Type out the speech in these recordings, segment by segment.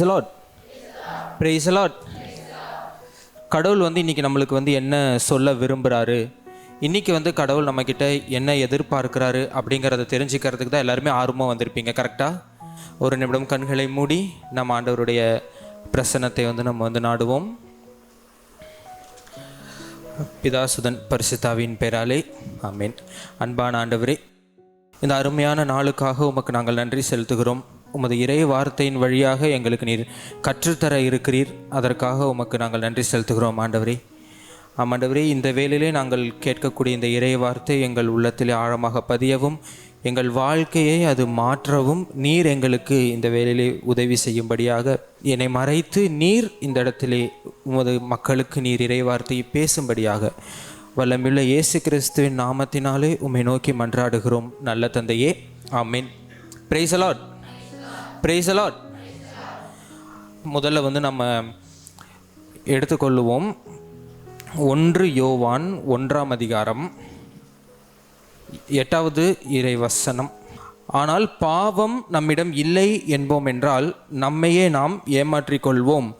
Price Lord, price Lord. கடவுள் வந்து இன்றைக்கி நம்மளுக்கு வந்து என்ன சொல்ல விரும்புகிறாரு, இன்றைக்கி வந்து கடவுள் நம்மக்கிட்ட என்ன எதிர்பார்க்குறாரு அப்படிங்கிறத தெரிஞ்சுக்கிறதுக்கு தான் எல்லாருமே ஆர்வமாக வந்திருப்பீங்க. கரெக்டாக? ஒரு நிமிடம் கண்களை மூடி நம்ம ஆண்டவருடைய பிரசன்னத்தை வந்து நம்ம வந்து நாடுவோம். பிதாசுதன் பரிசுத்தாவின் பெயராலே ஆமென். அன்பான ஆண்டவரே, இந்த அருமையான நாளுக்காக உமக்கு நாங்கள் நன்றி செலுத்துகிறோம். உமது இறை வார்த்தையின் வழியாக எங்களுக்கு நீர் கற்றுத்தர இருக்கிறீர். அதற்காக உமக்கு நாங்கள் நன்றி செலுத்துகிறோம் ஆண்டவரே. ஆமாண்டவரே, இந்த வேளையிலே நாங்கள் கேட்கக்கூடிய இந்த இறை வார்த்தை எங்கள் உள்ளத்திலே ஆழமாக பதியவும், எங்கள் வாழ்க்கையை அது மாற்றவும் நீர் எங்களுக்கு இந்த வேளையிலே உதவி செய்யும்படியாக என்னை மறைத்து நீர் இந்த இடத்திலே உமது மக்களுக்கு நீர் இறை வார்த்தையை பேசும்படியாக வல்லமையுள்ள இயேசு கிறிஸ்துவின் நாமத்தினாலே உம்மை நோக்கி மன்றாடுகிறோம் நல்ல தந்தையே, ஆமென். Praise the lord, praise the lord. முதல்ல வந்து நம்ம எடுத்துக்கொள்ளுவோம் 1 யோவான் 1ஆம் அதிகாரம் 8வது இறைவசனம். ஆனால் பாவம் நம்மிடம் இல்லை என்போம் என்றால் நம்மையே நாம் ஏமாற்றிக்கொள்வோம்,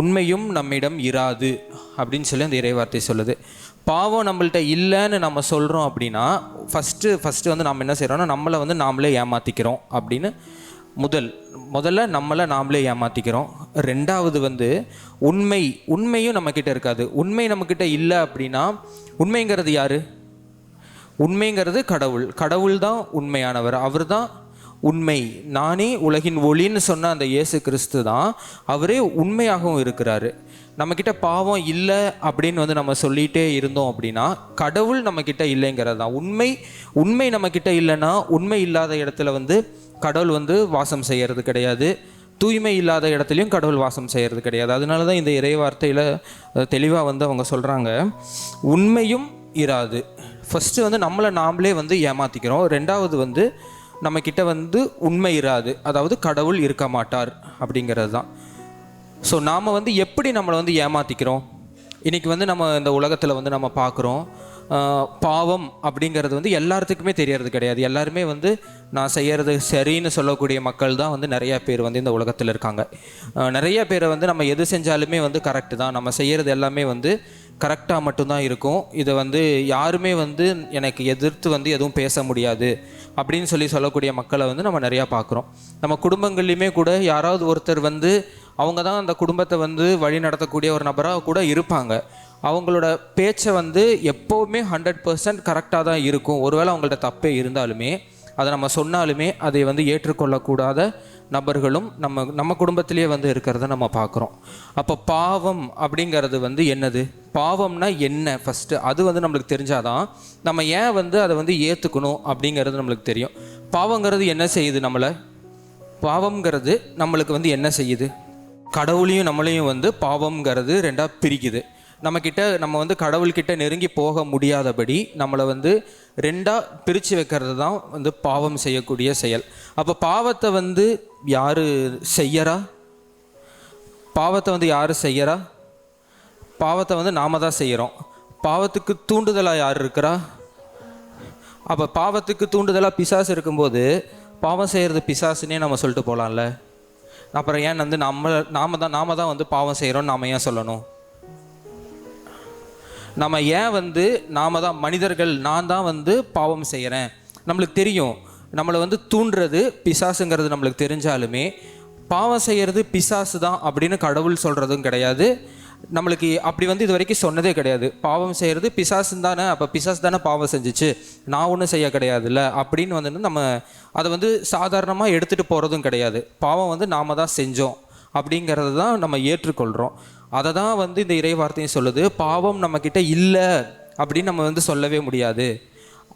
உண்மையும் நம்மிடம் இராது அப்படின்னு சொல்லி அந்த இறைவார்த்தை சொல்லுது. பாவம் நம்மள்கிட்ட இல்லைன்னு நம்ம சொல்கிறோம் அப்படின்னா ஃபஸ்ட்டு வந்து நம்ம என்ன செய்கிறோம்னா நம்மளை வந்து நாமளே ஏமாற்றிக்கிறோம் அப்படின்னு முதல்ல நம்மளை நாமளே ஏமாற்றிக்கிறோம். ரெண்டாவது வந்து உண்மையும் நம்மக்கிட்ட இருக்காது. உண்மை நம்மக்கிட்ட இல்லை அப்படின்னா உண்மைங்கிறது யார்? உண்மைங்கிறது கடவுள் தான் உண்மையானவர். அவர் தான் உண்மை. நானே உலகின் ஒளின்னு சொன்ன அந்த இயேசு கிறிஸ்து தான் அவரே உண்மையாகவும் இருக்கிறாரு. நம்மக்கிட்ட பாவம் இல்லை அப்படின்னு வந்து நம்ம சொல்லிகிட்டே இருந்தோம் அப்படின்னா கடவுள் நம்மக்கிட்ட இல்லைங்கிறது தான் உண்மை நம்மக்கிட்ட இல்லைன்னா உண்மை இல்லாத இடத்துல வந்து கடவுள் வந்து வாசம் செய்கிறது கிடையாது. தூய்மை இல்லாத இடத்துலையும் கடவுள் வாசம் செய்கிறது கிடையாது. அதனால தான் இந்த இறை வார்த்தையில் தெளிவாக வந்து அவங்க சொல்கிறாங்க, உண்மையும் இராது. ஃபஸ்ட்டு வந்து நம்மளை நாமளே வந்து ஏமாற்றிக்கிறோம். ரெண்டாவது வந்து நம்மக்கிட்ட வந்து உண்மை இராது, அதாவது கடவுள் இருக்க மாட்டார் அப்படிங்கிறது தான். ஸோ நாம் வந்து எப்படி நம்மளை வந்து ஏமாற்றிக்கிறோம்? இன்றைக்கி வந்து நம்ம இந்த உலகத்தில் வந்து நம்ம பார்க்குறோம், பாவம் அப்படிங்கிறது வந்து எல்லாத்துக்குமே தெரியறது கிடையாது. எல்லாருமே வந்து நான் செய்கிறது சரின்னு சொல்லக்கூடிய மக்கள் தான் வந்து நிறையா பேர் வந்து இந்த உலகத்தில் இருக்காங்க. நிறைய பேரை வந்து நம்ம எது செஞ்சாலுமே வந்து கரெக்டு தான், நம்ம செய்கிறது எல்லாமே வந்து கரெக்டாக மட்டும்தான் இருக்கும், இதை வந்து யாருமே வந்து எனக்கு எதிர்த்து வந்து எதுவும் பேச முடியாது அப்படின்னு சொல்லக்கூடிய மக்களை வந்து நம்ம நிறையா பார்க்குறோம். நம்ம குடும்பங்கள்லையுமே கூட யாராவது ஒருத்தர் வந்து அவங்க தான் அந்த குடும்பத்தை வந்து வழி நடத்தக்கூடிய ஒரு நபராக கூட இருப்பாங்க. அவங்களோட பேச்சை வந்து எப்போவுமே 100% கரெக்டாக தான் இருக்கும். ஒருவேளை அவங்கள்ட்ட தப்பே இருந்தாலுமே அதை நம்ம சொன்னாலுமே அதை வந்து ஏற்றுக்கொள்ளக்கூடாத நபர்களும் நம்ம குடும்பத்திலேயே வந்து இருக்கிறத நம்ம பார்க்குறோம். அப்போ பாவம் அப்படிங்கிறது வந்து என்னது? பாவம்னா என்ன? ஃபஸ்ட்டு அது வந்து நம்மளுக்கு தெரிஞ்சாதான் நம்ம ஏன் வந்து அதை வந்து ஏற்றுக்கணும் அப்படிங்கிறது நம்மளுக்கு தெரியும். பாவங்கிறது என்ன செய்யுது? பாவம்ங்கிறது நம்மளுக்கு வந்து என்ன செய்யுது? கடவுளையும் நம்மளையும் வந்து பாவம்ங்கிறது ரெண்டாக பிரிக்குது. நம்ம வந்து கடவுள்கிட்ட நெருங்கி போக முடியாதபடி நம்மளை வந்து ரெண்டாக பிரித்து வைக்கிறது தான் வந்து பாவம் செய்யக்கூடிய செயல். அப்போ பாவத்தை வந்து யார் செய்யறா? பாவத்தை வந்து யார் செய்யறா? பாவத்தை வந்து நாம தான் செய்கிறோம். பாவத்துக்கு தூண்டுதலாக யார் இருக்கிறா? அப்போ பாவத்துக்கு தூண்டுதலாக பிசாசு இருக்கும்போது பாவம் செய்கிறது பிசாசுன்னே நம்ம சொல்லிட்டு போகலாம்ல. அப்புறம் ஏன் வந்து நாம தான் வந்து பாவம் செய்கிறோன்னு நாம் ஏன் சொல்லணும்? நம்ம ஏன் வந்து நாம தான் மனிதர்கள், நான் தான் வந்து பாவம் செய்கிறேன், நம்மளுக்கு தெரியும், நம்மளை வந்து தூண்டுறது பிசாசுங்கிறது நம்மளுக்கு தெரிஞ்சாலுமே பாவம் செய்கிறது பிசாசு தான் அப்படின்னு கடவுள் சொல்கிறதும் கிடையாது. நம்மளுக்கு அப்படி வந்து இது வரைக்கும் சொன்னதே கிடையாது. பாவம் செய்கிறது பிசாசுன்னு தானே, அப்போ பிசாசு தானே பாவம் செஞ்சிச்சு, நான் ஒன்றும் செய்ய கிடையாதுல்ல அப்படின்னு வந்து நம்ம அதை வந்து சாதாரணமாக எடுத்துகிட்டு போகிறதும் கிடையாது. பாவம் வந்து நாம் தான் செஞ்சோம் அப்படிங்கிறது தான் நம்ம ஏற்றுக்கொள்கிறோம். அதை தான் வந்து இந்த இறை வார்த்தையும் சொல்லுது. பாவம் நம்மக்கிட்ட இல்லை அப்படின்னு நம்ம வந்து சொல்லவே முடியாது.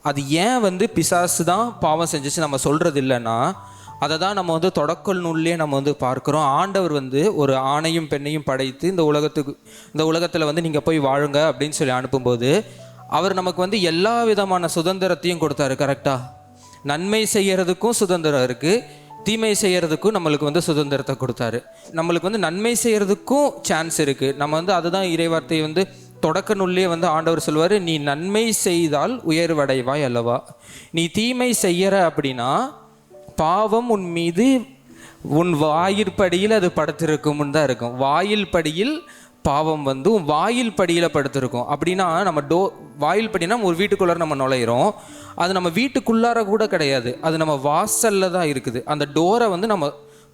அது ஏன் வந்து பிசாசு தான் பாவம் செஞ்சிச்சு நம்ம சொல்கிறது இல்லைன்னா அதை தான் நம்ம வந்து தொடக்க நூல்லே நம்ம வந்து பார்க்குறோம். ஆண்டவர் வந்து ஒரு ஆணையும் பெண்ணையும் படைத்து இந்த உலகத்தில் வந்து நீங்கள் போய் வாழுங்க அப்படின்னு சொல்லி அனுப்பும்போது அவர் நமக்கு வந்து எல்லா விதமான சுதந்திரத்தையும் கொடுத்தாரு. கரெக்டாக? நன்மை செய்கிறதுக்கும் சுதந்திரம் இருக்குது, தீமை செய்கிறதுக்கும் நம்மளுக்கு வந்து சுதந்திரத்தை கொடுத்தாரு. நம்மளுக்கு வந்து நன்மை செய்கிறதுக்கும் சான்ஸ் இருக்குது. நம்ம வந்து அதுதான் இறைவார்த்தையை வந்து தொடக்க நூல்லே வந்து ஆண்டவர் சொல்வார், நீ நன்மை செய்தால் உயர்வடைவாய் அல்லவா, நீ தீமை செய்கிற அப்படின்னா பாவம் உன் மீது உன் வாயிற்படியில் அது படுத்திருக்கும்னு தான் இருக்கும். வாயில் படியில் பாவம் வந்து உன் வாயில் படியில் படுத்திருக்கும். அப்படின்னா நம்ம வாயில் படினா ஒரு வீட்டுக்குள்ளார நம்ம நுழையிறோம். அது நம்ம வீட்டுக்குள்ளார கூட கிடையாது, அது நம்ம வாசலில் தான் இருக்குது. அந்த டோரை வந்து நம்ம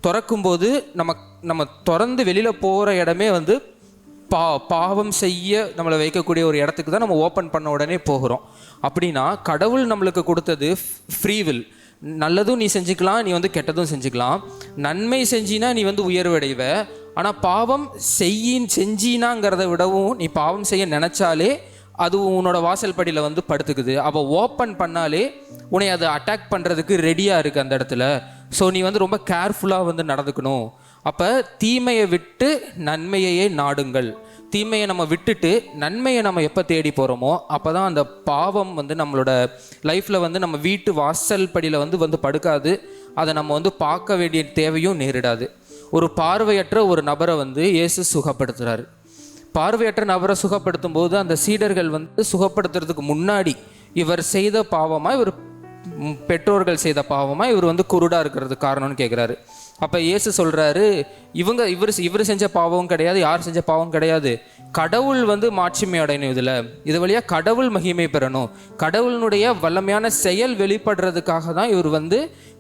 திறக்கும்போது நம்ம திறந்து வெளியில் போகிற இடமே வந்து பாவம் செய்ய நம்மளை வைக்கக்கூடிய ஒரு இடத்துக்கு தான் நம்ம ஓப்பன் பண்ண உடனே போகிறோம். அப்படின்னா கடவுள் நம்மளுக்கு கொடுத்தது ஃப்ரீவில். நல்லதும் நீ செஞ்சுக்கலாம், நீ வந்து கெட்டதும் செஞ்சுக்கலாம். நன்மை செஞ்சினா நீ வந்து உயர்வடைவ. ஆனால் பாவம் செஞ்சினாங்கிறத விடவும் நீ பாவம் செய்ய நினச்சாலே அது உன்னோட வாசல் படியில் வந்து படுத்துக்குது. அவள் ஓப்பன் பண்ணாலே உன்னை அதை அட்டாக் பண்ணுறதுக்கு ரெடியாக இருக்குது அந்த இடத்துல. ஸோ நீ வந்து ரொம்ப கேர்ஃபுல்லாக வந்து நடந்துக்கணும். அப்போ தீமையை விட்டு நன்மையையே நாடுங்கள். தீமையை நம்ம விட்டுட்டு நன்மையை நம்ம எப்போ தேடி போகிறோமோ அப்போ தான் அந்த பாவம் வந்து நம்மளோட லைஃப்பில் வந்து நம்ம வீட்டு வாசல் படியில் வந்து படுக்காது. அதை நம்ம வந்து பார்க்க வேண்டிய தேவையும் நேரிடாது. ஒரு பார்வையற்ற ஒரு நபரை வந்து இயேசு சுகப்படுத்துகிறாரு. பார்வையற்ற நபரை சுகப்படுத்தும் போது அந்த சீடர்கள் வந்து சுகப்படுத்துறதுக்கு முன்னாடி இவர் செய்த பாவமா, இவர் பெற்றோர்கள் செய்த பாவமா, இவர் வந்து குருடாக இருக்கிறதுக்கு காரணம்னு கேட்குறாரு. அப்போ இயேசு சொல்கிறாரு, இவர் செஞ்ச பாவம் கிடையாது, யார் செஞ்ச பாவம் கிடையாது, கடவுள் வந்து மாட்சிமை அடையணும். இது வழியாக கடவுள் மகிமை பெறணும். கடவுளினுடைய வல்லமையான செயல் வெளிப்படுறதுக்காக தான் இவர் வந்து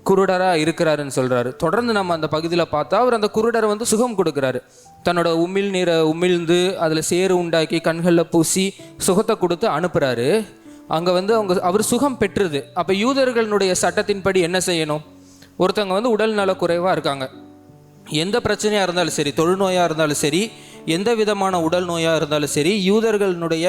குருடராக இருக்கிறாருன்னு சொல்கிறாரு. தொடர்ந்து நம்ம அந்த பகுதியில் பார்த்தா அவர் அந்த குருடரை வந்து சுகம் கொடுக்குறாரு. தன்னோட உமிழ்நீரை உமிழ்ந்து அதில் சேறு உண்டாக்கி கண்களில் பூசி சுகத்தை கொடுத்து அனுப்புகிறாரு. அங்கே வந்து அவர் சுகம் பெற்றுது. அப்போ யூதர்களுடைய சட்டத்தின்படி என்ன செய்யணும்? ஒருத்தவங்க வந்து உடல் நல குறைவாக இருக்காங்க, எந்த பிரச்சனையாக இருந்தாலும் சரி, தொழுநோயாக இருந்தாலும் சரி, எந்த விதமான உடல் நோயாக இருந்தாலும் சரி, யூதர்களுடைய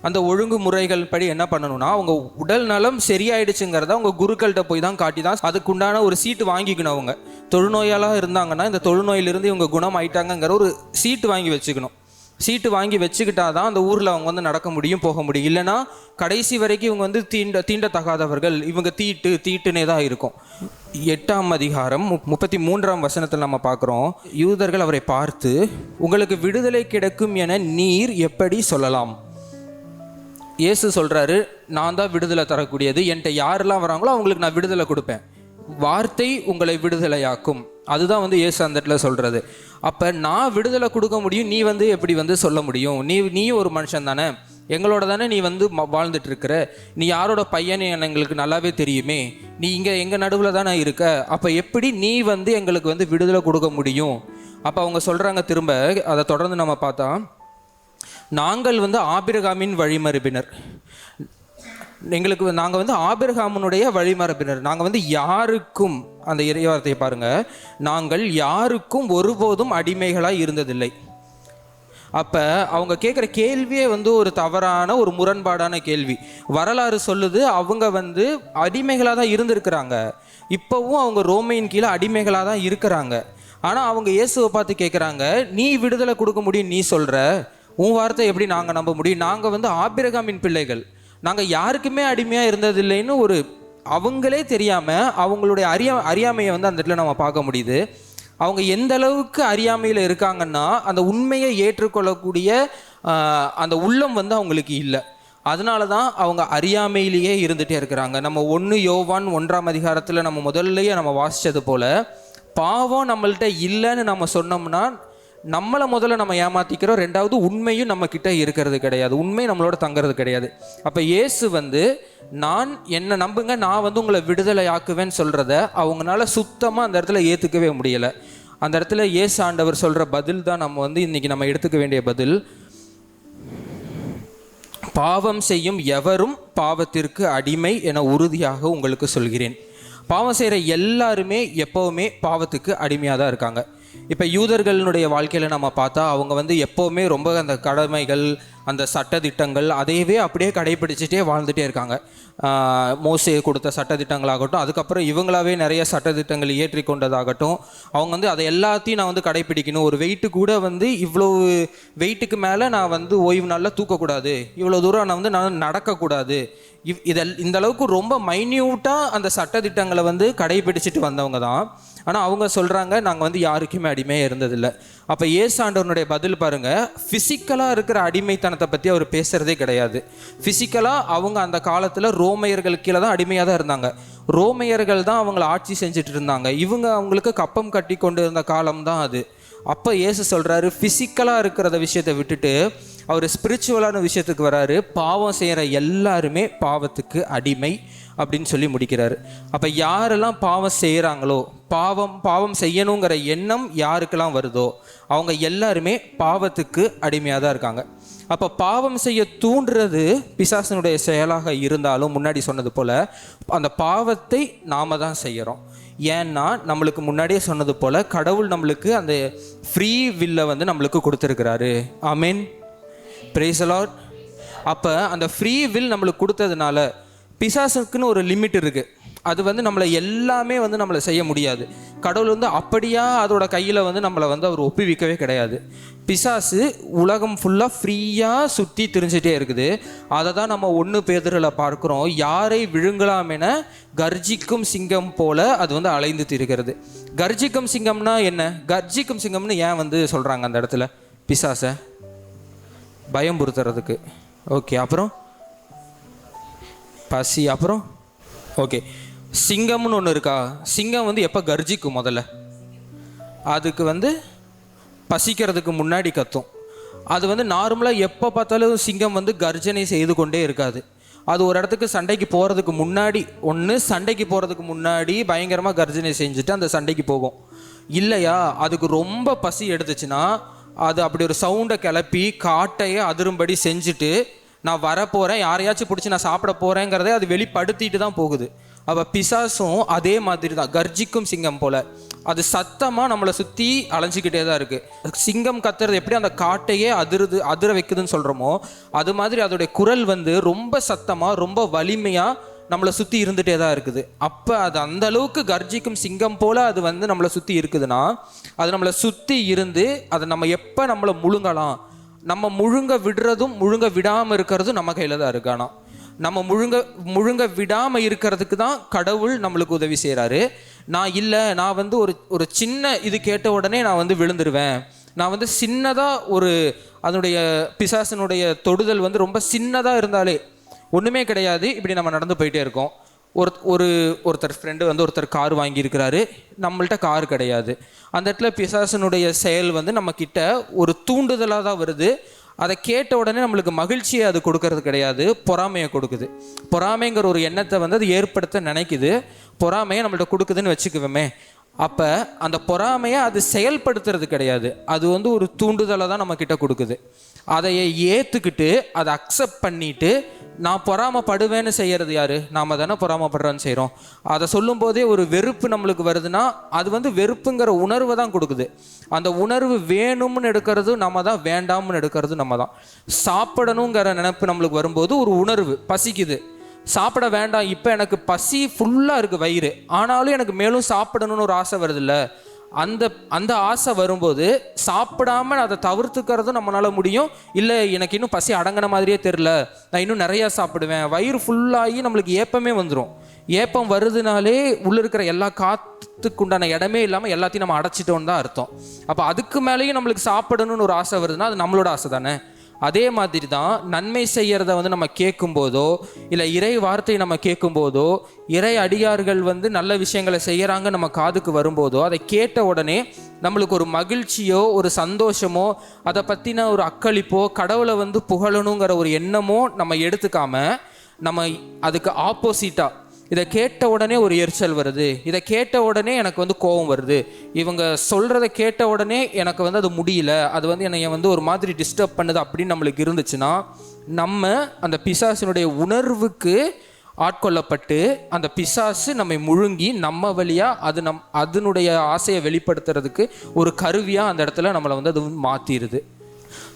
அந்த ஒழுங்குமுறைகள் படி என்ன பண்ணணும்னா, அவங்க உடல் நலம் சரியாயிடுச்சுங்கிறத அவங்க குருக்கள்கிட்ட போய் தான் காட்டி தான் அதுக்குண்டான ஒரு சீட்டு வாங்கிக்கணும். அவங்க தொழுநோயாளாக இருந்தாங்கன்னா இந்த தொழுநோயிலிருந்து இவங்க குணம் ஆயிட்டாங்கங்கிற ஒரு சீட்டு வாங்கி வச்சுக்கணும். சீட்டு வாங்கி வச்சுக்கிட்டா தான் அந்த ஊரில் அவங்க வந்து நடக்க முடியும், போக முடியும். இல்லைனா கடைசி வரைக்கும் இவங்க வந்து தீண்டத்தகாதவர்கள், இவங்க தீட்டுனே தான் இருக்கும். 8ஆம் அதிகாரம் 33ஆம் வசனத்தில் நம்ம பார்க்குறோம், யூதர்கள் அவரை பார்த்து, உங்களுக்கு விடுதலை கிடைக்கும் என நீர் எப்படி சொல்லலாம்? இயேசு சொல்கிறாரு, நான் தான் விடுதலை தரக்கூடியது, என்கிட்ட யாரெல்லாம் வராங்களோ அவங்களுக்கு நான் விடுதலை கொடுப்பேன், வார்த்தை உங்களை விடுதலையாக்கும். அதுதான் வந்து இயேசு அந்த இடத்துல சொல்கிறது. அப்போ நான் விடுதலை கொடுக்க முடியும், நீ வந்து எப்படி வந்து சொல்ல முடியும்? நீயும் ஒரு மனுஷன் தானே, எங்களோட தானே நீ வந்து வாழ்ந்துட்டு இருக்கிற, நீ யாரோட பையன் எங்களுக்கு நல்லாவே தெரியுமே, நீ இங்கே எங்கள் நடுவில் தானே இருக்க, அப்போ எப்படி நீ வந்து எங்களுக்கு வந்து விடுதலை கொடுக்க முடியும்? அப்போ அவங்க சொல்கிறாங்க திரும்ப, அதை தொடர்ந்து நம்ம பார்த்தா, நாங்கள் வந்து ஆபிரகாமின் வழிமரபினர், நாங்கள் வந்து ஆபிரகாமினுடைய வழிமரபினர், நாங்கள் வந்து யாருக்கும், அந்த இறைவார்த்தையை பாருங்கள், நாங்கள் யாருக்கும் ஒருபோதும் அடிமைகளாக இருந்ததில்லை. அப்போ அவங்க கேட்குற கேள்வியே வந்து ஒரு தவறான ஒரு முரண்பாடான கேள்வி. வரலாறு சொல்லுது அவங்க வந்து அடிமைகளாக தான் இருந்திருக்கிறாங்க, இப்போவும் அவங்க ரோமையின் கீழே அடிமைகளாக தான் இருக்கிறாங்க. ஆனால் அவங்க இயேசுவை பார்த்து கேட்குறாங்க, நீ விடுதலை கொடுக்க முடியும், நீ சொல்கிற, உன் வார்த்தை எப்படி நாங்கள் நம்ப முடியும்? நாங்கள் வந்து ஆபிரகாமின் பிள்ளைகள், நாங்கள் யாருக்குமே அடிமையாக இருந்ததில்லைன்னு ஒரு அவங்களே தெரியாமல் அவங்களுடைய அறியாமையை வந்து அந்த இடத்துல நம்ம பார்க்க முடியுது. அவங்க எந்த அளவுக்கு அறியாமையில் இருக்காங்கன்னா அந்த உண்மையை ஏற்றுக்கொள்ளக்கூடிய அந்த உள்ளம் வந்து அவங்களுக்கு இல்லை. அதனால தான் அவங்க அறியாமையிலேயே இருந்துகிட்டே இருக்கிறாங்க. நம்ம 1 யோவான் 1ஆம் அதிகாரத்தில் நம்ம முதல்லையே நம்ம வாசித்தது போல், பாவம் நம்மள்கிட்ட இல்லைன்னு நம்ம சொன்னோம்னா நம்மளை முதல்ல நம்ம ஏமாற்றிக்கிறோம், ரெண்டாவது உண்மையும் நம்மக்கிட்ட இருக்கிறது கிடையாது, உண்மை நம்மளோட தங்கிறது கிடையாது. அப்போ இயேசு வந்து நான் என்னை நம்புங்க, நான் வந்து உங்களை விடுதலை ஆக்குவேன்னு சொல்கிறத அவங்களால சுத்தமாக அந்த இடத்துல ஏற்றுக்கவே முடியலை. அந்த இடத்துல இயேசு ஆண்டவர் சொல்கிற பதில் தான் நம்ம வந்து இன்றைக்கி நம்ம எடுத்துக்க வேண்டிய பதில். பாவம் செய்யும் எவரும் பாவத்திற்கு அடிமை என உறுதியாக உங்களுக்கு சொல்கிறேன். பாவம் செய்கிற எல்லாருமே எப்போவுமே பாவத்துக்கு அடிமையாக தான் இருக்காங்க. இப்போ யூதர்களுடைய வாழ்க்கையில் நம்ம பார்த்தா அவங்க வந்து எப்போவுமே ரொம்ப அந்த கடமைகள், அந்த சட்டத்திட்டங்கள் அதையவே அப்படியே கடைபிடிச்சிட்டே வாழ்ந்துகிட்டே இருக்காங்க. மோசே கொடுத்த சட்டத்திட்டங்களாகட்டும், அதுக்கப்புறம் இவங்களாவே நிறைய சட்டத்திட்டங்கள் ஏற்றி கொண்டதாகட்டும், அவங்க வந்து அதை எல்லாத்தையும் நான் வந்து கடைபிடிக்கணும். ஒரு வெயிட்டு கூட வந்து இவ்வளோ வெயிட்டுக்கு மேலே நான் வந்து ஓய்வு நாளில் தூக்கக்கூடாது, இவ்வளோ தூரம் நான் நடக்கக்கூடாது, இந்த அளவுக்கு ரொம்ப மைன்யூட்டாக அந்த சட்டத்திட்டங்களை வந்து கடைபிடிச்சிட்டு வந்தவங்க தான். ஆனால் அவங்க சொல்கிறாங்க, நாங்கள் வந்து யாருக்குமே அடிமையாக இருந்ததில்லை. அப்போ இயேசு ஆண்டவனுடைய பதில் பாருங்கள், ஃபிசிக்கலாக இருக்கிற அடிமைத்தனத்தை பற்றி அவர் பேசுகிறதே கிடையாது. ஃபிசிக்கலாக அவங்க அந்த காலத்தில் ரோமையர்கள் கீழே தான் அடிமையாக தான் இருந்தாங்க. ரோமையர்கள் தான் அவங்கள ஆட்சி செஞ்சுட்டு இருந்தாங்க. இவங்க அவங்களுக்கு கப்பம் கட்டி கொண்டு இருந்த காலம் தான் அது. அப்போ இயேசு சொல்கிறாரு, ஃபிசிக்கலாக இருக்கிறத விஷயத்தை விட்டுட்டு அவர் ஸ்பிரிச்சுவலான விஷயத்துக்கு வராரு. பாவம் செய்கிற எல்லாருமே பாவத்துக்கு அடிமை அப்படின்னு சொல்லி முடிக்கிறாரு. அப்போ யாரெல்லாம் பாவம் செய்கிறாங்களோ, பாவம் செய்யணுங்கிற எண்ணம் யாருக்கெல்லாம் வருதோ அவங்க எல்லாருமே பாவத்துக்கு அடிமையாக தான் இருக்காங்க. அப்போ பாவம் செய்ய தூண்டுறது பிசாசனுடைய செயலாக இருந்தாலும் முன்னாடி சொன்னது போல் அந்த பாவத்தை நாம் தான் செய்கிறோம். ஏன்னா நம்மளுக்கு முன்னாடியே சொன்னது போல் கடவுள் நம்மளுக்கு அந்த ஃப்ரீ வில்லை வந்து நம்மளுக்கு கொடுத்துருக்கிறாரு. ஆமென், பிரைஸ் தி லார்ட். அப்போ அந்த ஃப்ரீ வில் நம்மளுக்கு கொடுத்ததுனால பிசாசுக்குன்னு ஒரு லிமிட் இருக்குது. அது வந்து நம்மளை எல்லாமே வந்து நம்மளை செய்ய முடியாது. கடவுள் வந்து அப்படியா அதோட கையில் வந்து நம்மளை வந்து அவர் ஒப்புவிக்கவே கிடையாது. பிசாசு உலகம் ஃபுல்லாக ஃப்ரீயாக சுற்றி திரிஞ்சிட்டே இருக்குது. அதை தான் நம்ம 1 பேதுருல பார்க்குறோம். யாரை விழுங்கலாம் என கர்ஜிக்கும் சிங்கம் போல அது வந்து அலைந்து திரிகிறது. கர்ஜிக்கும் சிங்கம்னா என்ன? கர்ஜிக்கும் சிங்கம்னு ஏன் வந்து சொல்கிறாங்க அந்த இடத்துல? பிசாசை பயம்புறுத்துறதுக்கு. ஓகே, அப்புறம் பசி, அப்புறம் ஓகே, சிங்கம்னு ஒன்று இருக்கா? சிங்கம் வந்து எப்போ கர்ஜிக்கும்? முதல்ல அதுக்கு வந்து பசிக்கிறதுக்கு முன்னாடி கத்தும். அது வந்து நார்மலாக எப்போ பார்த்தாலும் சிங்கம் வந்து கர்ஜனை செய்து கொண்டே இருக்காது. அது ஒரு இடத்துக்கு சண்டைக்கு போகிறதுக்கு முன்னாடி, சண்டைக்கு போகிறதுக்கு முன்னாடி பயங்கரமாக கர்ஜனை செஞ்சுட்டு அந்த சண்டைக்கு போகும். இல்லையா, அதுக்கு ரொம்ப பசி எடுத்துச்சுன்னா அது அப்படி ஒரு சவுண்டை கிளப்பி காட்டையே அதிரும்படி செஞ்சுட்டு நான் வரப்போகிறேன், யாரையாச்சும் பிடிச்சி நான் சாப்பிட போகிறேங்கிறதே அது வெளிப்படுத்திட்டு தான் போகுது. அப்போ பிசாசும் அதே மாதிரி தான், கர்ஜிக்கும் சிங்கம் போல் அது சத்தமாக நம்மளை சுற்றி அலைஞ்சிக்கிட்டே தான் இருக்குது. சிங்கம் கத்துறது எப்படி அந்த காட்டையே அதிர வைக்குதுன்னு சொல்கிறோமோ, அது மாதிரி அதோடைய குரல் வந்து ரொம்ப சத்தமாக ரொம்ப வலிமையாக நம்மளை சுற்றி இருந்துகிட்டே தான் இருக்குது. அப்போ அது அந்த அளவுக்கு கர்ஜிக்கும் சிங்கம் போல் அது வந்து நம்மளை சுற்றி இருக்குதுன்னா, அது நம்மளை சுற்றி இருந்து அதை நம்ம எப்போ நம்மளை முழுங்கலாம், நம்ம முழுங்க விடுறதும் முழுங்க விடாமல் இருக்கிறதும் நம்ம கையில் தான் இருக்கு. ஆனால் நம்ம முழுங்க விடாமல் இருக்கிறதுக்கு தான் கடவுள் நம்மளுக்கு உதவி செய்கிறாரு. நான் வந்து ஒரு சின்ன இது கேட்ட உடனே நான் வந்து விழுந்துருவேன், நான் வந்து சின்னதாக அதனுடைய பிசாசனுடைய தொடுதல் வந்து ரொம்ப சின்னதாக இருந்தாலே ஒன்றுமே கிடையாது, இப்படி நம்ம நடந்து போயிட்டே இருக்கோம். ஒருத்தர் ஃப்ரெண்டு வந்து ஒருத்தர் கார் வாங்கியிருக்கிறாரு, நம்மள்ட்ட கார் கிடையாது. அந்த இடத்துல பிசாசனுடைய செயல் வந்து நம்மக்கிட்ட ஒரு தூண்டுதலாக தான் வருது. அதை கேட்ட உடனே நம்மளுக்கு மகிழ்ச்சியை அது கொடுக்கறது கிடையாது, பொறாமையை கொடுக்குது. பொறாமைங்கிற ஒரு எண்ணத்தை வந்து அது ஏற்படுத்த நினைக்குது, பொறாமையை நம்மள்ட்ட கொடுக்குதுன்னு வச்சுக்குவோமே. அப்போ அந்த பொறாமையை அது செயல்படுத்துறது கிடையாது, அது வந்து ஒரு தூண்டுதலை தான் நம்மக்கிட்ட கொடுக்குது. அதை ஏற்றுக்கிட்டு அதை அக்செப்ட் பண்ணிவிட்டு நான் பொறாமப்படுவேன்னு செய்கிறது யார்? நாம் தானே பொறாமப்படுறோன்னு செய்கிறோம். அதை சொல்லும் போதே ஒரு வெறுப்பு நம்மளுக்கு வருதுன்னா அது வந்து வெறுப்புங்கிற உணர்வை தான் கொடுக்குது. அந்த உணர்வு வேணும்னு எடுக்கிறது நம்ம தான், வேண்டாம்னு எடுக்கிறது நம்ம தான். சாப்பிடணுங்கிற நினைப்பு நம்மளுக்கு வரும்போது ஒரு உணர்வு, பசிக்குது, சாப்பிட வேண்டாம், இப்போ எனக்கு பசி ஃபுல்லாக இருக்குது வயிறு, ஆனாலும் எனக்கு மேலும் சாப்பிடணும்னு ஒரு ஆசை வருதில்ல, அந்த ஆசை வரும்போது சாப்பிடாம அதை தவிர்த்துக்கிறதும் நம்மளால முடியும். இல்லை எனக்கு இன்னும் பசி அடங்கின மாதிரியே தெரில, நான் இன்னும் நிறையா சாப்பிடுவேன், வயிறு ஃபுல்லாகி நம்மளுக்கு ஏப்பமே வந்துடும். ஏப்பம் வருதுனாலே உள்ளே இருக்கிற எல்லா காற்றுக்கு உண்டான இடமே இல்லாமல் எல்லாத்தையும் நம்ம அடைச்சிட்டோன்னு தான் அர்த்தம். அப்போ அதுக்கு மேலேயும் நம்மளுக்கு சாப்பிடணும்னு ஒரு ஆசை வருதுன்னா அது நம்மளோட ஆசை தானே. அதே மாதிரி தான் நன்மை செய்கிறத வந்து நம்ம கேட்கும்போதோ இல்லை இறை வார்த்தையை நம்ம கேட்கும்போதோ, இறை அடியார்கள் வந்து நல்ல விஷயங்களை செய்கிறாங்க நம்ம காதுக்கு வரும்போதோ, அதை கேட்ட உடனே நம்மளுக்கு ஒரு மகிழ்ச்சியோ ஒரு சந்தோஷமோ அதை பற்றின ஒரு அக்களிப்போ கடவுளை வந்து புகழணுங்கிற ஒரு எண்ணமோ நம்ம எடுத்துக்காம நம்ம அதுக்கு ஆப்போசிட்டாக இதை கேட்ட உடனே ஒரு எரிச்சல் வருது, இதை கேட்ட உடனே எனக்கு வந்து கோபம் வருது, இவங்க சொல்கிறத கேட்ட உடனே எனக்கு வந்து அது முடியல, அது வந்து என்னை வந்து ஒரு மாதிரி டிஸ்டர்ப் பண்ணுது அப்படின்னு நம்மளுக்கு இருந்துச்சுன்னா நம்ம அந்த பிசாசினுடைய உணர்வுக்கு ஆட்கொள்ளப்பட்டு அந்த பிசாசு நம்மை முழுங்கி நம்ம வழியாக அதனுடைய ஆசையை வெளிப்படுத்துறதுக்கு ஒரு கருவியாக அந்த இடத்துல நம்மளை வந்து அது மாற்றிடுது.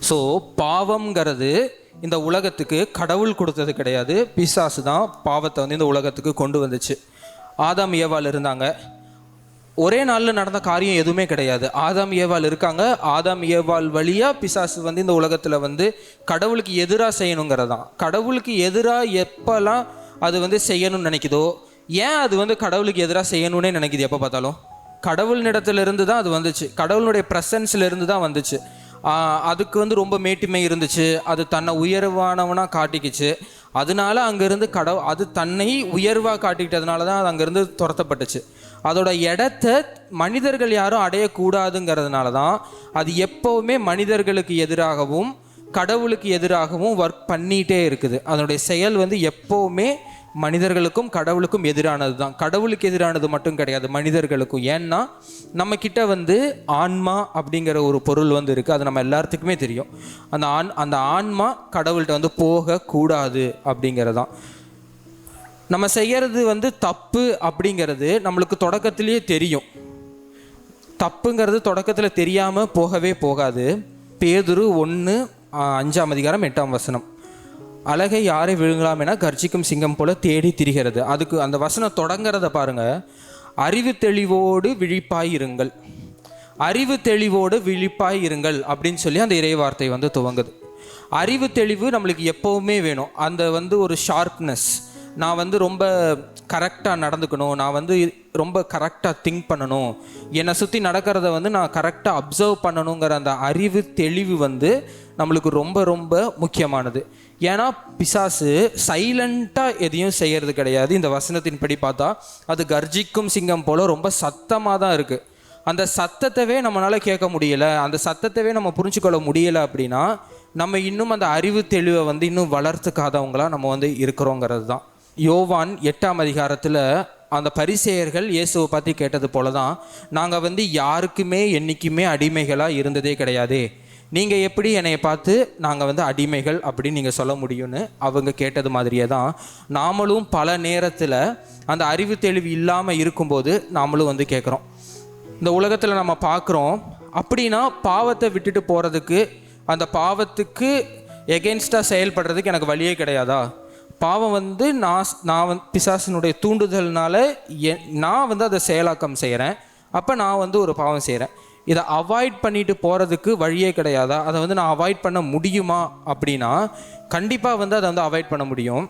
ஸோ பாவம்ங்கிறது இந்த உலகத்துக்கு கடவுள் கொடுத்தது கிடையாது, பிசாசு தான் பாவத்தை வந்து இந்த உலகத்துக்கு கொண்டு வந்துச்சு. ஆதாம் ஏவாள் இருந்தாங்க, ஒரே நாளில் நடந்த காரியம் எதுவுமே கிடையாது. ஆதாம் ஏவாள் இருக்காங்க, ஆதாம் ஏவாள் வழியாக பிசாசு வந்து இந்த உலகத்தில் வந்து கடவுளுக்கு எதிராக செய்யணுங்கிறதான். கடவுளுக்கு எதிராக எப்போல்லாம் அது வந்து செய்யணும்னு நினைக்குதோ, ஏன் அது வந்து கடவுளுக்கு எதிராக செய்யணும்னே நினைக்குது? எப்போ பார்த்தாலும் கடவுளினிடத்துலேருந்து தான் அது வந்துச்சு, கடவுளுடைய ப்ரெசன்ஸ்லேருந்து தான் வந்துச்சு. அதுக்கு வந்து ரொம்ப மேட்டிமை இருந்துச்சு, அது தன்னை உயர்வானவனாக காட்டிக்கிச்சு. அதனால அங்கேருந்து அது தன்னை உயர்வாக காட்டிக்கிட்டதுனால தான் அது அங்கேருந்து துரத்தப்பட்டுச்சு. அதோட இடத்த மனிதர்கள் யாரும் அடையக்கூடாதுங்கிறதுனால தான் அது எப்போவுமே மனிதர்களுக்கு எதிராகவும் கடவுளுக்கு எதிராகவும் ஒர்க் பண்ணிகிட்டே இருக்குது. அதனுடைய செயல் வந்து எப்போவுமே மனிதர்களுக்கும் கடவுளுக்கும் எதிரானது தான். கடவுளுக்கு எதிரானது மட்டும் கிடையாது, மனிதர்களுக்கும். ஏன்னா நம்ம கிட்ட வந்து ஆன்மா அப்படிங்கிற ஒரு பொருள் வந்து இருக்குது. அது நம்ம எல்லாத்துக்குமே தெரியும். அந்த ஆன்மா கடவுள்கிட்ட வந்து போகக்கூடாது அப்படிங்கிறதான். நம்ம செய்கிறது வந்து தப்பு அப்படிங்கிறது நம்மளுக்கு தொடக்கத்திலேயே தெரியும். தப்புங்கிறது தொடக்கத்தில் தெரியாமல் போகவே போகாது. பேதுரு 1:5 அழகை யாரை விழுங்கலாம் என கர்ஜிக்கும் சிங்கம் போல தேடி திரிகிறது. அதுக்கு அந்த வசனம் தொடங்கிறத பாருங்க. அறிவு தெளிவோடு விழிப்பாயிருங்கள், அறிவு தெளிவோடு விழிப்பாயிருங்கள் அப்படின்னு சொல்லி அந்த இறைவார்த்தை வந்து துவங்குது. அறிவு தெளிவு நம்மளுக்கு எப்போவுமே வேணும். அந்த வந்து ஒரு ஷார்ப்னஸ், நான் வந்து ரொம்ப கரெக்டாக நடந்துக்கணும், நான் வந்து ரொம்ப கரெக்டாக திங்க் பண்ணணும், என்னை சுற்றி நடக்கிறத வந்து நான் கரெக்டாக அப்சர்வ் பண்ணணுங்கிற அந்த அறிவு தெளிவு வந்து நம்மளுக்கு ரொம்ப ரொம்ப முக்கியமானது. ஏன்னா பிசாசு சைலண்ட்டாக எதையும் செய்கிறது கிடையாது. இந்த வசனத்தின்படி பார்த்தா அது கர்ஜிக்கும் சிங்கம் போல் ரொம்ப சத்தமாக தான் இருக்குது. அந்த சத்தத்தவே நம்மளால் கேட்க முடியலை, அந்த சத்தத்தவே நம்ம புரிஞ்சுக்கொள்ள முடியலை அப்படின்னா நம்ம இன்னும் அந்த அறிவு தெளிவை வந்து இன்னும் வளர்த்துக்காதவங்களா நம்ம வந்து இருக்கிறோங்கிறது தான். யோவான் 8 அந்த பரிசேயர்கள் இயேசுவை பற்றி கேட்டது போல தான், நாங்கள் வந்து யாருக்குமே என்றைக்குமே அடிமைகளாக இருந்ததே கிடையாது, நீங்கள் எப்படி என்னை பார்த்து நாங்கள் வந்து அடிமைகள் அப்படின்னு நீங்கள் சொல்ல முடியும்னு அவங்க கேட்டது மாதிரியே தான் நாமளும் பல நேரத்தில் அந்த அறிவு தெளிவு இல்லாமல் இருக்கும்போது நாமளும் வந்து கேட்குறோம். இந்த உலகத்தில் நம்ம பார்க்குறோம். அப்படின்னா பாவத்தை விட்டுட்டு போகிறதுக்கு, அந்த பாவத்துக்கு எகென்ஸ்டாக செயல்படுறதுக்கு எனக்கு வழியே கிடையாதா? பாவம் வந்து நான் வந்து பிசாசினுடைய தூண்டுதல்னால நான் வந்து அதை செயலாக்கம் செய்கிறேன். அப்போ நான் வந்து ஒரு பாவம் செய்கிறேன். இதை அவாய்ட் பண்ணிட்டு போகிறதுக்கு வழியே கிடையாதா? அதை வந்து நான் அவாய்ட் பண்ண முடியுமா அப்படின்னா கண்டிப்பாக வந்து அதை வந்து அவாய்ட் பண்ண முடியும்.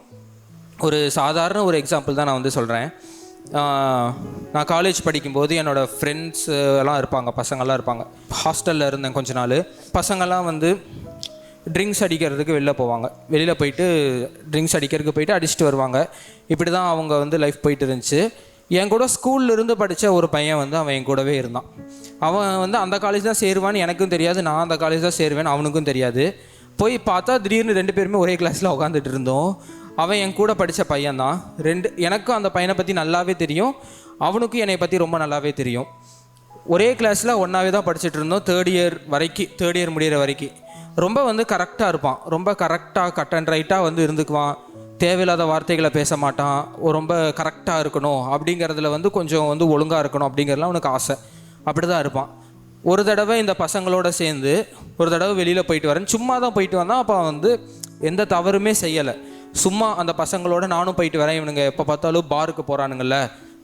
ஒரு சாதாரண ஒரு எக்ஸாம்பிள் தான் நான் வந்து சொல்கிறேன். நான் காலேஜ் படிக்கும்போது என்னோடய ஃப்ரெண்ட்ஸ் எல்லாம் இருப்பாங்க, பசங்கள்லாம் இருப்பாங்க. ஹாஸ்டலில் இருந்தேன் கொஞ்ச நாள். பசங்கள்லாம் வந்து ட்ரிங்க்ஸ் அடிக்கிறதுக்கு வெளியில் போயிட்டு ட்ரிங்க்ஸ் அடிக்கிறதுக்கு போயிட்டு அடிச்சுட்டு வருவாங்க. இப்படி தான் அவங்க வந்து லைஃப் போயிட்டு இருந்துச்சு. என் கூட ஸ்கூலில் இருந்து படித்த ஒரு பையன் வந்து அவன் என் கூடவே இருந்தான். அவன் வந்து அந்த காலேஜ் தான் சேருவான்னு எனக்கும் தெரியாது, நான் அந்த காலேஜ் தான் சேருவேன்னு அவனுக்கும் தெரியாது. போய் பார்த்தா திடீர்னு 2 பேருமே ஒரே கிளாஸில் உட்காந்துட்டு இருந்தோம். அவன் என் கூட படித்த பையன்தான். எனக்கும் அந்த பையனை பற்றி நல்லாவே தெரியும், அவனுக்கும் என்னை பற்றி ரொம்ப நல்லாவே தெரியும். ஒரே கிளாஸில் ஒன்றாவே தான் படிச்சுட்டு இருந்தோம். தேர்ட் இயர் முடிகிற வரைக்கும். ரொம்ப வந்து கரெக்டாக இருப்பான், ரொம்ப கரெக்டாக கட் அண்ட் ரைட்டாக வந்து இருந்துக்குவான். தேவையில்லாத வார்த்தைகளை பேச மாட்டான். ரொம்ப கரெக்டாக இருக்கணும் அப்படிங்கிறதுல வந்து கொஞ்சம் வந்து ஒழுங்காக இருக்கணும் அப்படிங்கிறதுலாம் அவனுக்கு ஆசை. அப்படி தான் இருப்பான். ஒரு தடவை இந்த பசங்களோட சேர்ந்து ஒரு தடவை வெளியில் போயிட்டு வரேன். சும்மா தான் போயிட்டு வந்தான். அப்போ வந்து எந்த தவறுமே செய்யலை. சும்மா அந்த பசங்களோட நானும் போயிட்டு வரேன், இவனுங்க எப்போ பார்த்தாலும் பாருக்கு போகிறானுங்கள்ல,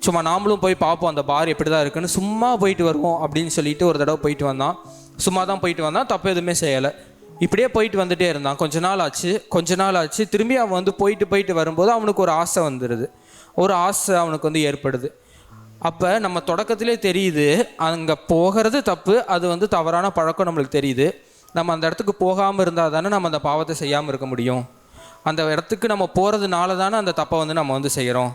சும்மா நாமளும் போய் பார்ப்போம் அந்த பார் எப்படி தான் இருக்குன்னு, சும்மா போயிட்டு வருவோம் அப்படின்னு சொல்லிட்டு ஒரு தடவை போயிட்டு வந்தான். சும்மா தான் போயிட்டு வந்தான், தப்பு எதுவுமே செய்யலை. இப்படியே போயிட்டு வந்துட்டே இருந்தான். கொஞ்ச நாள் ஆச்சு. திரும்பி அவன் வந்து போயிட்டு வரும்போது அவனுக்கு ஒரு ஆசை வந்துடுது, ஒரு ஆசை அவனுக்கு வந்து ஏற்படுது. அப்போ நம்ம தொடக்கத்திலே தெரியுது அங்கே போகிறது தப்பு, அது வந்து தவறான பழக்கம் நம்மளுக்கு தெரியுது. நம்ம அந்த இடத்துக்கு போகாமல் இருந்தால் தானே நம்ம அந்த பாவத்தை செய்யாமல் இருக்க முடியும். அந்த இடத்துக்கு நம்ம போகிறதுனால தானே அந்த தப்பை வந்து நம்ம வந்து செய்கிறோம்.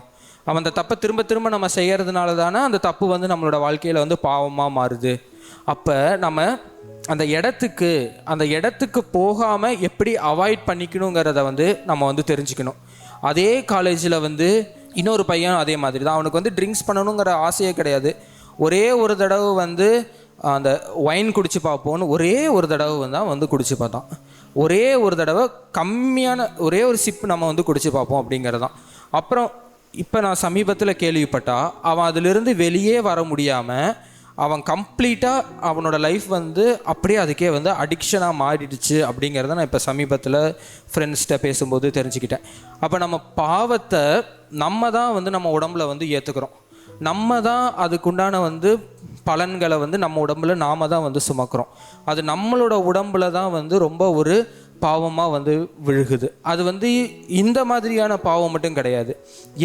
அந்த தப்பை திரும்ப திரும்ப நம்ம செய்கிறதுனால தானே அந்த தப்பு வந்து நம்மளோட வாழ்க்கையில் வந்து பாவமாக மாறுது. அப்போ நம்ம அந்த இடத்துக்கு போகாமல் எப்படி அவாய்ட் பண்ணிக்கணுங்கிறத வந்து நம்ம வந்து தெரிஞ்சுக்கணும். அதே காலேஜில் வந்து இன்னொரு பையன் அதே மாதிரி தான். அவனுக்கு வந்து ட்ரிங்க்ஸ் பண்ணணுங்கிற ஆசையே கிடையாது. ஒரே ஒரு தடவை வந்து அந்த ஒயின் குடிச்சு பார்ப்போன்னு ஒரே ஒரு தடவை தான் வந்து குடிச்சு பார்த்தான். ஒரே ஒரு தடவை கம்மியான ஒரே ஒரு சிப்பு நம்ம வந்து குடிச்சு பார்ப்போம் அப்படிங்கிறதான். அப்புறம் இப்போ நான் சமீபத்தில் கேள்விப்பட்டா அவன் அதிலிருந்து வெளியே வர முடியாமல் அவன் கம்ப்ளீட்டாக அவனோட லைஃப் வந்து அப்படியே அதுக்கே வந்து அடிக்ஷனாக மாறிடுச்சு அப்படிங்கிறத நான் இப்போ சமீபத்தில் ஃப்ரெண்ட்ஸ்கிட்ட பேசும்போது தெரிஞ்சுக்கிட்டேன். அப்போ நம்ம பாவத்தை நம்ம தான் வந்து நம்ம உடம்புல வந்து ஏற்றுக்கிறோம். நம்ம தான் அதுக்குண்டான வந்து பலன்களை வந்து நம்ம உடம்புல நாம தான் வந்து சுமக்கிறோம். அது நம்மளோட உடம்புல தான் வந்து ரொம்ப ஒரு பாவமாக வந்து விழுகுது. அது வந்து இந்த மாதிரியான பாவம் மட்டும் கிடையாது,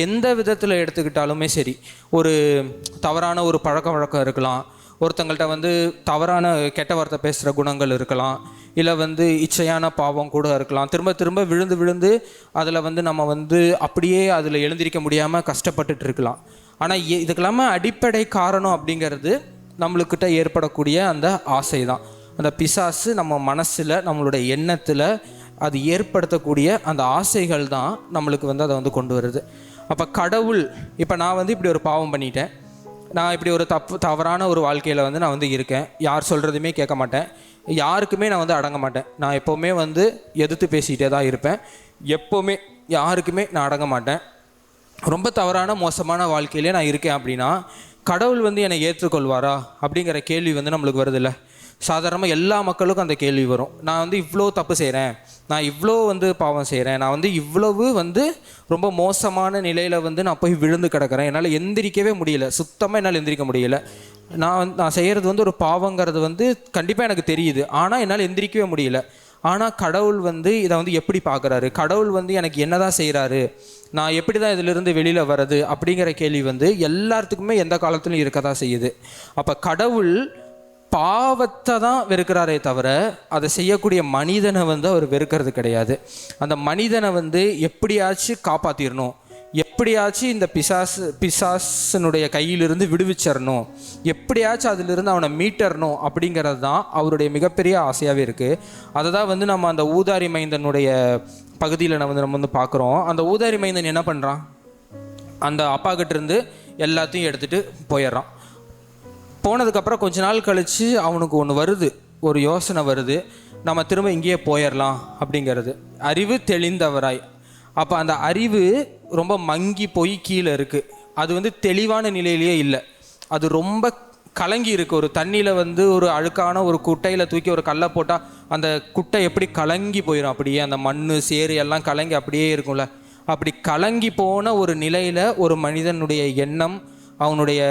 எந்த விதத்தில் எடுத்துக்கிட்டாலுமே சரி. ஒரு தவறான ஒரு பழக்க வழக்கம் இருக்கலாம், ஒருத்தங்கள்ட்ட வந்து தவறான கெட்ட வார்த்தை பேசுகிற குணங்கள் இருக்கலாம், இல்லை வந்து இச்சையான பாவம் கூட இருக்கலாம். திரும்ப திரும்ப விழுந்து விழுந்து அதில் வந்து நம்ம வந்து அப்படியே அதில் எழுந்திருக்க முடியாமல் கஷ்டப்பட்டுட்டு இருக்கலாம். ஆனால் இதுக்கெல்லாம அடிப்படை காரணம் அப்படிங்கிறது நம்மளுக்கிட்ட ஏற்படக்கூடிய அந்த ஆசை தான். அந்த பிசாசு நம்ம மனசில், நம்மளுடைய எண்ணத்தில் அது ஏற்படுத்தக்கூடிய அந்த ஆசைகள் தான் நம்மளுக்கு வந்து அதை வந்து கொண்டு வருது. அப்போ கடவுள், இப்போ நான் வந்து இப்படி ஒரு பாவம் பண்ணிட்டேன், நான் இப்படி ஒரு தவறான ஒரு வாழ்க்கையில் வந்து நான் வந்து இருக்கேன், யார் சொல்கிறதுமே கேட்க மாட்டேன், யாருக்குமே நான் வந்து அடங்க மாட்டேன், நான் எப்போவுமே வந்து எதிர்த்து பேசிகிட்டே தான் இருப்பேன், எப்போவுமே யாருக்குமே நான் அடங்க மாட்டேன், ரொம்ப தவறான மோசமான வாழ்க்கையிலே நான் இருக்கேன் அப்படின்னா கடவுள் வந்து என்னை ஏற்றுக்கொள்வாரா அப்படிங்கிற கேள்வி வந்து நம்மளுக்கு வருது இல்லை? சாதாரணமாக எல்லா மக்களுக்கும் அந்த கேள்வி வரும். நான் வந்து இவ்வளோ தப்பு செய்கிறேன், நான் இவ்வளோ வந்து பாவம் செய்கிறேன், நான் வந்து இவ்வளவு வந்து ரொம்ப மோசமான நிலையில் வந்து நான் போய் விழுந்து கிடக்கிறேன், என்னால் எந்திரிக்கவே முடியல, சுத்தமாக என்னால் எந்திரிக்க முடியல, நான் செய்கிறது வந்து ஒரு பாவங்கிறது வந்து கண்டிப்பாக எனக்கு தெரியுது, ஆனால் என்னால் எந்திரிக்கவே முடியல. ஆனால் கடவுள் வந்து இதை வந்து எப்படி பார்க்குறாரு, கடவுள் வந்து எனக்கு என்ன தான் செய்கிறாரு, நான் எப்படி தான் இதிலிருந்து வெளியில் வர்றது அப்படிங்கிற கேள்வி வந்து எல்லாத்துக்குமே எந்த காலத்துலையும் இருக்க தான் செய்யுது. அப்போ கடவுள் பாவத்தை தான் வெறுக்கிறாரே தவிர அதை செய்யக்கூடிய மனிதனை வந்து அவர் வெறுக்கிறது கிடையாது. அந்த மனிதனை வந்து எப்படியாச்சும் காப்பாற்றிடணும், எப்படியாச்சும் இந்த பிசாசனுடைய கையிலிருந்து விடுவிச்சிடணும், எப்படியாச்சும் அதிலிருந்து அவனை மீட்டறணும் அப்படிங்கிறது தான் அவருடைய மிகப்பெரிய ஆசையாகவே இருக்குது. அதை தான் வந்து நம்ம அந்த ஊதாரி மைந்தனுடைய பகுதியில் நம்ம வந்து பார்க்குறோம். அந்த ஊதாரி மைந்தன் என்ன பண்ணுறான், அந்த அப்பா கிட்டேருந்து எல்லாத்தையும் எடுத்துகிட்டு போயிடுறான். போனதுக்கப்புறம் கொஞ்ச நாள் கழித்து அவனுக்கு ஒன்று வருது, ஒரு யோசனை வருது, நம்ம திரும்ப இங்கேயே போயிடலாம் அப்படிங்கிறது. அறிவு தெளிந்தவராய். அப்போ அந்த அறிவு ரொம்ப மங்கி போய் கீழே இருக்குது, அது வந்து தெளிவான நிலையிலேயே இல்லை, அது ரொம்ப கலங்கி இருக்குது. ஒரு தண்ணியில் வந்து ஒரு அழுக்கான ஒரு குட்டையில் தூக்கி ஒரு கல்லை போட்டால் அந்த குட்டை எப்படி கலங்கி போயிடும், அப்படியே அந்த மண் சேறு எல்லாம் கலங்கி அப்படியே இருக்கும்ல, அப்படி கலங்கி போன ஒரு நிலையில் ஒரு மனிதனுடைய எண்ணம், அவனுடைய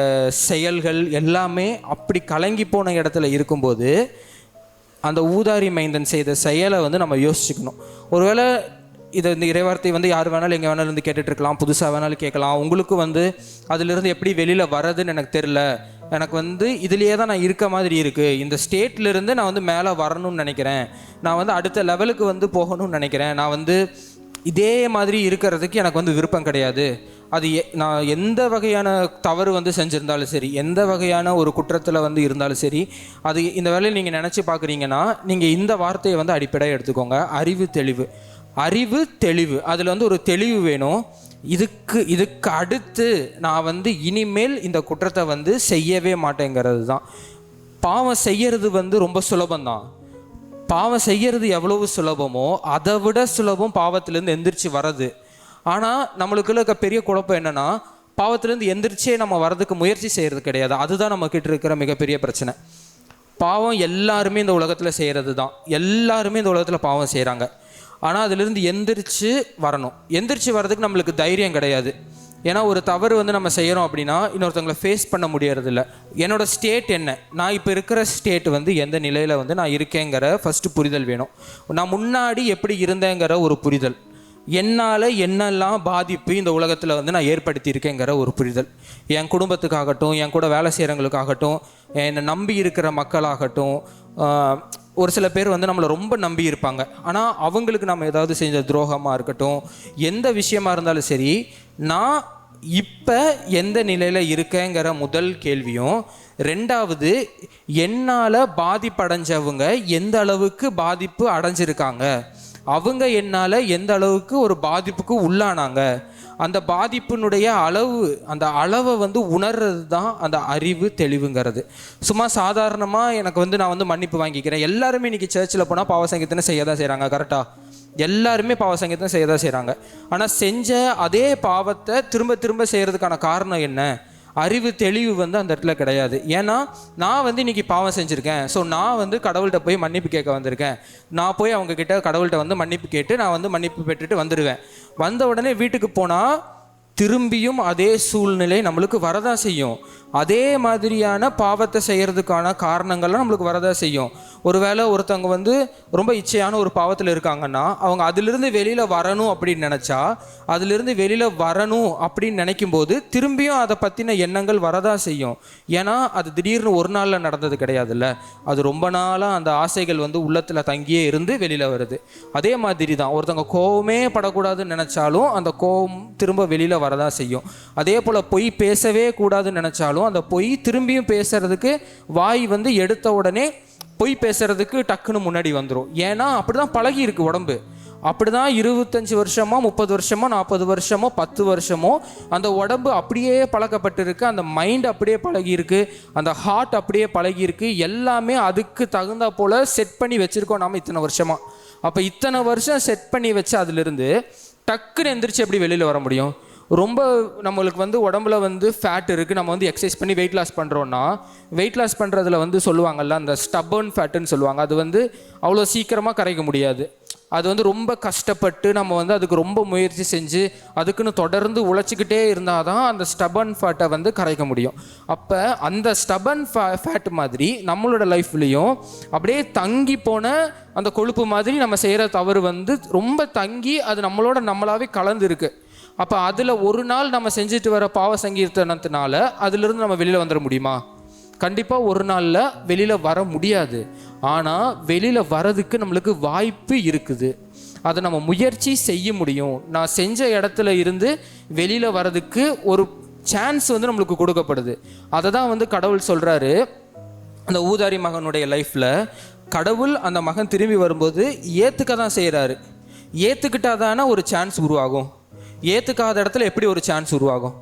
செயல்கள் எல்லாமே அப்படி கலங்கி போன இடத்துல இருக்கும்போது அந்த ஊதாரி மைந்தன் செய்த செயலை வந்து நம்ம யோசிச்சுக்கணும். ஒருவேளை இதை இந்த இறைவார்த்தை வந்து யார் வேணாலும் எங்கே வேணாலும் இருந்து கேட்டுட்ருக்கலாம், புதுசாக வேணாலும் கேட்கலாம். உங்களுக்கு வந்து அதிலிருந்து எப்படி வெளியில் வர்றதுன்னு எனக்கு தெரில, எனக்கு வந்து இதுலேயே தான் நான் இருக்க மாதிரி இருக்குது, இந்த ஸ்டேட்லேருந்து நான் வந்து மேலே வரணும்னு நினைக்கிறேன், நான் வந்து அடுத்த லெவலுக்கு வந்து போகணும்னு நினைக்கிறேன், நான் வந்து இதே மாதிரி இருக்கிறதுக்கு எனக்கு வந்து விருப்பம் கிடையாது, அது நான் எந்த வகையான தவறு வந்து செஞ்சுருந்தாலும் சரி, எந்த வகையான ஒரு குற்றத்தில் வந்து இருந்தாலும் சரி, அது இந்த வேலையை நீங்கள் நினச்சி பார்க்குறீங்கன்னா நீங்கள் இந்த வார்த்தையை வந்து அடிப்படையாக எடுத்துக்கோங்க. அறிவு தெளிவு, அறிவு தெளிவு, அதில் வந்து ஒரு தெளிவு வேணும். இதுக்கு அடுத்து நான் வந்து இனிமேல் இந்த குற்றத்தை வந்து செய்யவே மாட்டேங்கிறது தான். பாவம் செய்யறது வந்து ரொம்ப சுலபந்தான், பாவம் செய்யறது எவ்வளவு சுலபமோ அதை விட சுலபம் பாவத்திலேருந்து எந்திரிச்சு வர்றது. ஆனால் நம்மளுக்குள்ள இருக்க பெரிய குழப்பம் என்னென்னா, பாவத்திலேருந்து எந்திரிச்சே நம்ம வர்றதுக்கு முயற்சி செய்கிறது கிடையாது. அதுதான் நம்மக்கிட்ட இருக்கிற மிகப்பெரிய பிரச்சனை. பாவம் எல்லாருமே இந்த உலகத்தில் செய்கிறது தான், எல்லாருமே இந்த உலகத்தில் பாவம் செய்கிறாங்க. ஆனால் அதிலிருந்து எந்திரிச்சு வரணும். எந்திரிச்சு வர்றதுக்கு நம்மளுக்கு தைரியம் கிடையாது. ஏன்னா ஒரு தவறு வந்து நம்ம செய்கிறோம் அப்படின்னா இன்னொருத்தவங்களை ஃபேஸ் பண்ண முடியறதில்ல. என்னோடய ஸ்டேட் என்ன, நான் இப்போ இருக்கிற ஸ்டேட் வந்து எந்த நிலையில் வந்து நான் இருக்கேங்கிற ஃபஸ்ட்டு புரிதல் வேணும். நான் முன்னாடி எப்படி இருந்தேங்கிற ஒரு புரிதல், என்னால் என்னெல்லாம் பாதிப்பு இந்த உலகத்தில் வந்து நான் ஏற்படுத்தியிருக்கேங்கிற ஒரு புரிதல், என் குடும்பத்துக்காகட்டும், என் கூட வேலை செய்கிறவங்களுக்காகட்டும், என்னை நம்பி இருக்கிற மக்களாகட்டும். ஒரு சில பேர் வந்து நம்மளை ரொம்ப நம்பி இருப்பாங்க, ஆனால் அவங்களுக்கு நம்ம ஏதாவது செஞ்ச துரோகமாக இருக்கட்டும், எந்த விஷயமா இருந்தாலும் சரி, நான் இப்போ எந்த நிலையில் இருக்கேங்கிற முதல் கேள்வியும், ரெண்டாவது என்னால் பாதிப்படைஞ்சவங்க எந்த அளவுக்கு பாதிப்பு அடைஞ்சிருக்காங்க, அவங்க என்னால் எந்த அளவுக்கு ஒரு பாதிப்புக்கு உள்ளானாங்க, அந்த பாதிப்பினுடைய அந்த அளவை வந்து உணர்றது தான் அந்த அறிவு தெளிவுங்கிறது. சும்மா சாதாரணமாக எனக்கு வந்து நான் வந்து மன்னிப்பு வாங்கிக்கிறேன். எல்லாருமே இன்றைக்கி சர்ச்சில் போனால் பாவ சங்கீதனை செய்ய தான் செய்கிறாங்க, கரெக்டாக? எல்லாருமே பாவ சங்கீதனை செய்ய தான் செய்கிறாங்க. ஆனால் செஞ்ச அதே பாவத்தை திரும்ப திரும்ப செய்கிறதுக்கான காரணம் என்ன? அறிவு தெளிவு வந்து அந்த இடத்துல கிடையாது. ஏன்னா நான் வந்து இன்றைக்கி பாவம் செஞ்சுருக்கேன், ஸோ நான் வந்து கடவுள்கிட்ட போய் மன்னிப்பு கேட்க வந்திருக்கேன், நான் போய் அவங்கக்கிட்ட கடவுள்கிட்ட வந்து மன்னிப்பு கேட்டு நான் வந்து மன்னிப்பு பெற்றுட்டு வந்துடுவேன். வந்த உடனே வீட்டுக்கு போனால் திரும்பியும் அதே சூழ்நிலை நம்மளுக்கு வரதான் செய்யும். அதே மாதிரியான பாவத்தை செய்கிறதுக்கான காரணங்கள்லாம் நம்மளுக்கு வரதான் செய்யும். ஒருவேளை ஒருத்தவங்க வந்து ரொம்ப இச்சையான ஒரு பாவத்தில் இருக்காங்கன்னா அவங்க அதிலிருந்து வெளியில் வரணும் அப்படின்னு நினச்சா, அதிலிருந்து வெளியில் வரணும் அப்படின்னு நினைக்கும் போது திரும்பியும் அதை பற்றின எண்ணங்கள் வரதான் செய்யும். ஏன்னா அது திடீர்னு ஒரு நாளில் நடந்தது கிடையாதுல்ல, அது ரொம்ப நாளாக அந்த ஆசைகள் வந்து உள்ளத்தில் தங்கியே இருந்து வெளியில் வருது. அதே மாதிரி தான் ஒருத்தவங்க கோவமே படக்கூடாதுன்னு நினச்சாலும் அந்த கோவம் திரும்ப வெளியில் வரதான் செய்யும். அதே போல் பொய் பேசவே கூடாதுன்னு நினச்சாலும் அந்த பொய் திரும்பியும் பேசுறதுக்கு வாய் வந்து எடுத்த உடனே பொய் பேசுறதுக்கு டக்குன்னு முன்னாடி வந்துடும். ஏன்னா அப்படி தான் பழகி இருக்கு உடம்பு. அப்படி தான் 25 வருஷமோ 30 வருஷமோ 40 வருஷமோ 10 வருஷமோ அந்த உடம்பு அப்படியே பழக்கப்பட்டிருக்கு, அந்த மைண்ட் அப்படியே பழகியிருக்கு, அந்த ஹார்ட் அப்படியே பழகியிருக்கு. எல்லாமே அதுக்கு தகுந்தா போல் செட் பண்ணி வச்சுருக்கோம் நாம் இத்தனை வருஷமாக. அப்போ இத்தனை வருஷம் செட் பண்ணி வச்சு அதிலிருந்து டக்குன்னு எந்திரிச்சு எப்படி வெளியில் வர முடியும்? ரொம்ப நம்மளுக்கு வந்து உடம்புல வந்து ஃபேட் இருக்குது, நம்ம வந்து எக்ஸசைஸ் பண்ணி வெயிட் லாஸ் பண்ணுறோன்னா, வெயிட் லாஸ் பண்ணுறதுல வந்து சொல்லுவாங்கள்ல அந்த ஸ்டபர்ன் ஃபேட்டுன்னு சொல்லுவாங்க, அது வந்து அவ்வளோ சீக்கிரமாக கரைக்க முடியாது. அது வந்து ரொம்ப கஷ்டப்பட்டு நம்ம வந்து அதுக்கு ரொம்ப முயற்சி செஞ்சு அதுக்குன்னு தொடர்ந்து உழைச்சிக்கிட்டே இருந்தால் தான் அந்த ஸ்டபர்ன் ஃபேட்டை வந்து கரைக்க முடியும். அப்போ அந்த ஸ்டபர்ன் ஃபேட் மாதிரி நம்மளோட லைஃப்லேயும் அப்படியே தங்கி போன அந்த கொழுப்பு மாதிரி நம்ம செய்கிற தவறு வந்து ரொம்ப தங்கி அது நம்மளாவே கலந்து இருக்குது. அப்போ அதில் ஒரு நாள் நம்ம செஞ்சுட்டு வர பாவ சங்கீர்த்தனத்தினால அதிலிருந்து நம்ம வெளியில் வந்துட முடியுமா? கண்டிப்பாக ஒரு நாளில் வெளியில் வர முடியாது. ஆனால் வெளியில் வரதுக்கு நம்மளுக்கு வாய்ப்பு இருக்குது, அதை நம்ம முயற்சி செய்ய முடியும். நான் செஞ்ச இடத்துல இருந்து வெளியில் வரதுக்கு ஒரு சான்ஸ் வந்து நம்மளுக்கு கொடுக்கப்படுது. அதை தான் வந்து கடவுள் சொல்கிறாரு. அந்த ஊதாரி மகனுடைய லைஃப்பில் கடவுள் அந்த மகன் திரும்பி வரும்போது ஏற்றுக்க தான் செய்கிறாரு. ஏற்றுக்கிட்டால் தானே ஒரு சான்ஸ் உருவாகும். ஏற்றுக்காத இடத்துல எப்படி ஒரு சான்ஸ் உருவாகும்?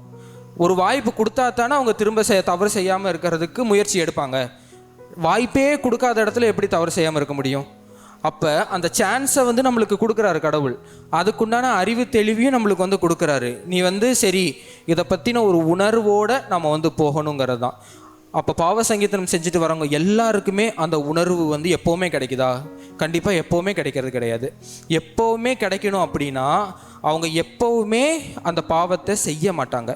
ஒரு வாய்ப்பு கொடுத்தா தானே அவங்க திரும்ப தவறு செய்யாமல் இருக்கிறதுக்கு முயற்சி எடுப்பாங்க. வாய்ப்பே கொடுக்காத இடத்துல எப்படி தவறு செய்யாமல் இருக்க முடியும்? அப்போ அந்த சான்ஸை வந்து நம்மளுக்கு கொடுக்குறாரு கடவுள். அதுக்குண்டான அறிவு தெளிவையும் நம்மளுக்கு வந்து கொடுக்குறாரு. நீ வந்து சரி இதை பற்றின ஒரு உணர்வோடு நம்ம வந்து போகணுங்கிறது தான். அப்போ பாவ சங்கீதனம் செஞ்சுட்டு வரவங்க எல்லாருக்குமே அந்த உணர்வு வந்து எப்போவுமே கிடைக்குதா? கண்டிப்பாக எப்போவுமே கிடைக்கிறது கிடையாது. எப்போவுமே கிடைக்கணும் அப்படின்னா அவங்க எப்போவுமே அந்த பாவத்தை செய்ய மாட்டாங்க.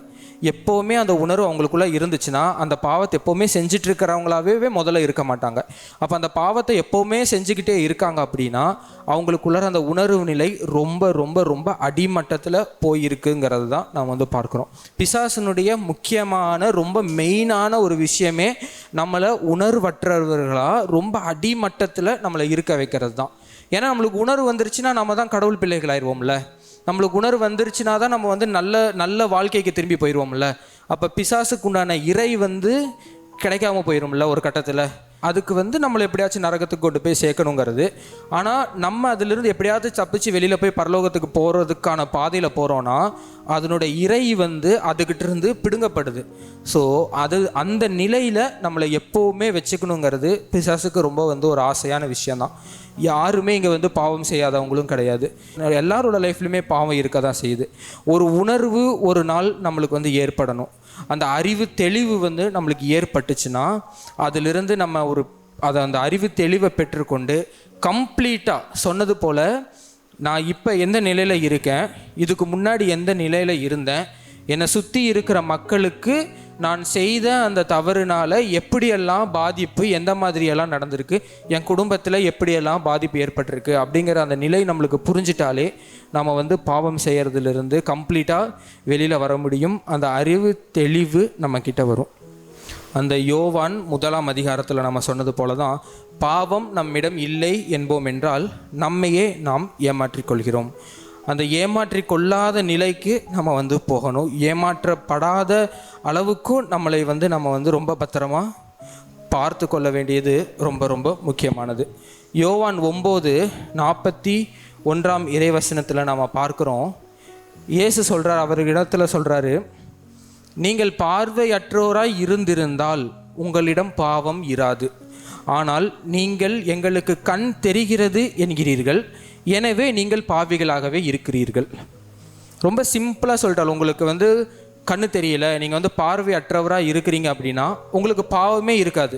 எப்போவுமே அந்த உணர்வு அவங்களுக்குள்ளே இருந்துச்சுன்னா அந்த பாவத்தை எப்போவுமே செஞ்சிட்ருக்கிறவங்களாவே முதல்ல இருக்க மாட்டாங்க. அப்போ அந்த பாவத்தை எப்போவுமே செஞ்சுக்கிட்டே இருக்காங்க அப்படின்னா அவங்களுக்குள்ள அந்த உணர்வு நிலை ரொம்ப ரொம்ப ரொம்ப அடிமட்டத்தில் போயிருக்குங்கிறது தான் நாம் வந்து பார்க்குறோம். பிசாசனுடைய முக்கியமான ரொம்ப மெயினான ஒரு விஷயமே நம்மளை உணர்வற்றவர்களாக ரொம்ப அடிமட்டத்தில் நம்மளை இருக்க வைக்கிறது தான். ஏன்னா நம்மளுக்கு உணர்வு வந்துருச்சுன்னா நம்ம தான் கடவுள் பிள்ளைகளாயிருவோம்ல. நம்மளுக்கு உணர்வு வந்துருச்சுன்னா தான் நம்ம வந்து நல்ல வாழ்க்கைக்கு திரும்பி போயிடுவோம்ல. அப்போ பிசாசுக்கு உண்டான இறை வந்து கிடைக்காம போயிடும்ல ஒரு கட்டத்தில். அதுக்கு வந்து நம்மளை எப்படியாச்சும் நரகத்துக்கு கொண்டு போய் சேர்க்கணுங்கிறது. ஆனால் நம்ம அதிலிருந்து எப்படியாவது தப்பிச்சு வெளியில் போய் பரலோகத்துக்கு போகிறதுக்கான பாதையில் போகிறோன்னா அதனுடைய இறை வந்து அதுக்கிட்ட இருந்து பிடுங்கப்படுது. ஸோ அந்த நிலையில் நம்மளை எப்போவுமே வச்சுக்கணுங்கிறது பிசாசுக்கு ரொம்ப வந்து ஒரு ஆசையான விஷயந்தான். யாருமே இங்கே வந்து பாவம் செய்யாதவங்களும் கிடையாது. எல்லாரோட லைஃப்லையுமே பாவம் இருக்க தான் செய்யுது. ஒரு உணர்வு ஒரு நாள் நம்மளுக்கு வந்து ஏற்படணும். அந்த அறிவு தெளிவு வந்து நம்மளுக்கு ஏற்பட்டுச்சுன்னா அதிலிருந்து நம்ம அந்த அறிவு தெளிவை பெற்றுக்கொண்டு கம்ப்ளீட்டாக சொன்னது போல் நான் இப்போ எந்த நிலையில் இருக்கேன், இதுக்கு முன்னாடி எந்த நிலையில் இருந்தேன், என்னை சுற்றி இருக்கிற மக்களுக்கு நான் செய்த அந்த தவறுனால எப்படியெல்லாம் பாதிப்பு எந்த மாதிரியெல்லாம் நடந்திருக்கு, என் குடும்பத்தில் எப்படியெல்லாம் பாதிப்பு ஏற்பட்டிருக்கு அப்படிங்கிற அந்த நிலை நம்மளுக்கு புரிஞ்சிட்டாலே நம்ம வந்து பாவம் செய்கிறதுலேருந்து கம்ப்ளீட்டாக வெளியில் வர முடியும். அந்த அறிவு தெளிவு நம்மக்கிட்ட வரும். அந்த யோவான் 1ஆம் அதிகாரத்தில் நம்ம சொன்னது போல தான் பாவம் நம்மிடம் இல்லை என்போம் என்றால் நம்மையே நாம் ஏமாற்றிக்கொள்கிறோம். அந்த ஏமாற்றிக்கொள்ளாத நிலைக்கு நம்ம வந்து போகணும். ஏமாற்றப்படாத அளவுக்கும் நம்மளை வந்து நம்ம வந்து ரொம்ப பத்திரமா பார்த்து கொள்ள வேண்டியது ரொம்ப ரொம்ப முக்கியமானது. யோவான் 9:41 இறைவசனத்தில் நாம் பார்க்குறோம். இயேசு சொல்கிறார், அவர்களிடத்தில் சொல்கிறாரு, நீங்கள் பார்வையற்றோராய் இருந்திருந்தால் உங்களிடம் பாவம் இராது. ஆனால் நீங்கள் எங்களுக்கு கண் தெரிகிறது என்கிறீர்கள், எனவே நீங்கள் பாவிகளாகவே இருக்கிறீர்கள். ரொம்ப சிம்பிளாக சொல்லிட்டால், உங்களுக்கு வந்து கண்ணு தெரியல, நீங்கள் வந்து பார்வையற்றவராக இருக்கிறீங்க அப்படின்னா உங்களுக்கு பாவமே இருக்காது.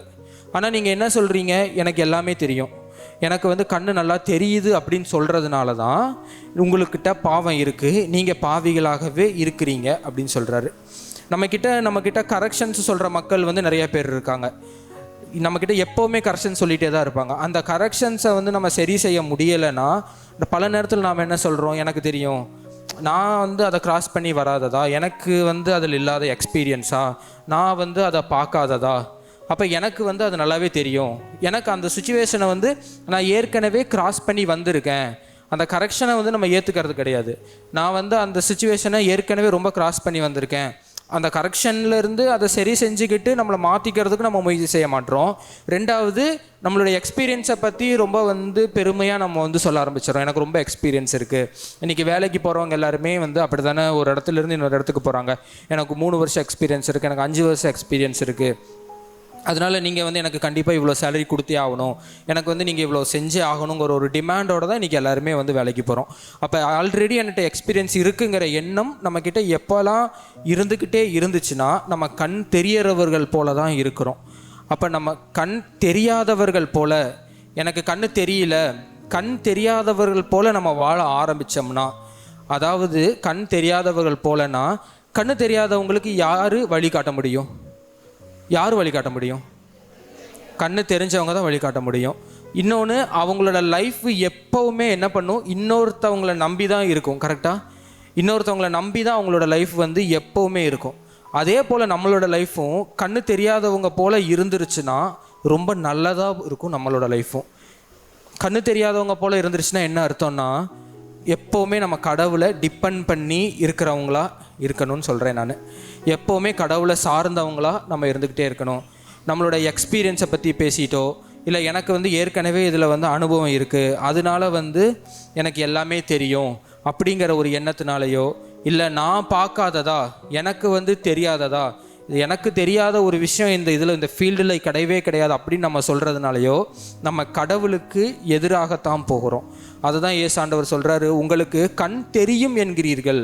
ஆனால் நீங்கள் என்ன சொல்கிறீங்க, எனக்கு எல்லாமே தெரியும், எனக்கு வந்து கண்ணு நல்லா தெரியுது அப்படின்னு சொல்கிறதுனால தான் உங்களுக்கிட்ட பாவம் இருக்குது, நீங்கள் பாவிகளாகவே இருக்கிறீங்க அப்படின்னு சொல்கிறாரு. நம்மக்கிட்ட கரெக்ஷன்ஸ் சொல்கிற மக்கள் வந்து நிறைய பேர் இருக்காங்க. நம்மக்கிட்ட எப்போவுமே கரெக்ஷன் சொல்லிகிட்டே தான் இருப்பாங்க. அந்த கரெக்ஷன்ஸை வந்து நம்ம சரி செய்ய முடியலைன்னா பல நேரத்தில் நாம் என்ன சொல்கிறோம், எனக்கு தெரியும், நான் வந்து அதை கிராஸ் பண்ணி வராததா, எனக்கு வந்து அதில் இல்லாத எக்ஸ்பீரியன்ஸா, நான் வந்து அதை பார்க்காததா, அப்போ எனக்கு வந்து அது நல்லாவே தெரியும், எனக்கு அந்த சுச்சுவேஷனை வந்து நான் ஏற்கனவே கிராஸ் பண்ணி வந்திருக்கேன். அந்த கரெக்ஷனை வந்து நம்ம ஏற்றுக்கிறது கிடையாது. நான் வந்து அந்த சுச்சுவேஷனை ஏற்கனவே ரொம்ப கிராஸ் பண்ணி வந்திருக்கேன், அந்த கரெக்ஷன்லேருந்து அதை சரி செஞ்சுக்கிட்டு நம்மளை மாற்றிக்கிறதுக்கு நம்ம முயற்சி செய்ய மாட்டோம். ரெண்டாவது, நம்மளுடைய எக்ஸ்பீரியன்ஸை பற்றி ரொம்ப வந்து பெருமையாக நம்ம வந்து சொல்ல ஆரம்பிச்சிடறோம். எனக்கு ரொம்ப எக்ஸ்பீரியன்ஸ் இருக்குது. இன்றைக்கி வேலைக்கு போகிறவங்க எல்லாருமே வந்து அப்படி தானே, ஒரு இடத்துலேருந்து இன்னொரு இடத்துக்கு போகிறாங்க. எனக்கு 3 வருஷம் எக்ஸ்பீரியன்ஸ் இருக்குது, எனக்கு 5 வருஷம் எக்ஸ்பீரியன்ஸ் இருக்குது, அதனால் நீங்கள் வந்து எனக்கு கண்டிப்பாக இவ்வளோ சேலரி கொடுத்தே ஆகணும், எனக்கு வந்து நீங்கள் இவ்வளோ செஞ்சே ஆகணுங்கிற ஒரு டிமாண்டோடு தான் இன்றைக்கி எல்லாருமே வந்து வேலைக்கு போகிறோம். அப்போ ஆல்ரெடி என்கிட்ட எக்ஸ்பீரியன்ஸ் இருக்குங்கிற எண்ணம் நம்மக்கிட்ட எப்போல்லாம் இருந்துக்கிட்டே இருந்துச்சுன்னா நம்ம கண் தெரியறவர்கள் போல தான் இருக்கிறோம். அப்போ நம்ம கண் தெரியாதவர்கள் போல், எனக்கு கண் தெரியல, கண் தெரியாதவர்கள் போல் நம்ம வாழ ஆரம்பித்தோம்னா, அதாவது கண் தெரியாதவர்கள் போலனா, கண் தெரியாதவங்களுக்கு யார் வழிகாட்ட முடியும்? யார் வழிகாட்ட முடியும்? கண்ணு தெரிஞ்சவங்க தான் வழிகாட்ட முடியும். இன்னொன்று, அவங்களோட லைஃப் எப்போவுமே என்ன பண்ணும், இன்னொருத்தவங்களை நம்பி தான் இருக்கும். கரெக்டாக? இன்னொருத்தவங்களை நம்பி தான் அவங்களோட லைஃப் வந்து எப்போவுமே இருக்கும். அதே போல் நம்மளோட லைஃப்பும் கண்ணு தெரியாதவங்க போல் இருந்துருச்சுன்னா ரொம்ப நல்லதாக இருக்கும். நம்மளோட லைஃப்பும் கண்ணு தெரியாதவங்க போல் இருந்துருச்சுன்னா என்ன அர்த்தம்னா, எப்போவுமே நம்ம கடவுளை டிபெண்ட் பண்ணி இருக்கிறவங்களா இருக்கணும்னு சொல்கிறேன் நான். எப்போவுமே கடவுளை சார்ந்தவங்களா நம்ம இருந்துக்கிட்டே இருக்கணும். நம்மளோட எக்ஸ்பீரியன்ஸை பற்றி பேசிட்டோ, இல்லை எனக்கு வந்து ஏற்கனவே இதில் வந்து அனுபவம் இருக்குது, அதனால வந்து எனக்கு எல்லாமே தெரியும் அப்படிங்கிற ஒரு எண்ணத்தினாலேயோ, இல்லை நான் பார்க்காததா, எனக்கு வந்து தெரியாததா, எனக்கு தெரியாத ஒரு விஷயம் இந்த ஃபீல்டில் கிடையவே கிடையாது அப்படின்னு நம்ம சொல்கிறதுனாலையோ நம்ம கடவுளுக்கு எதிராகத்தான் போகிறோம். அதுதான் இயேசு ஆண்டவர் சொல்கிறாரு, உங்களுக்கு கண் தெரியும் என்கிறீர்கள்.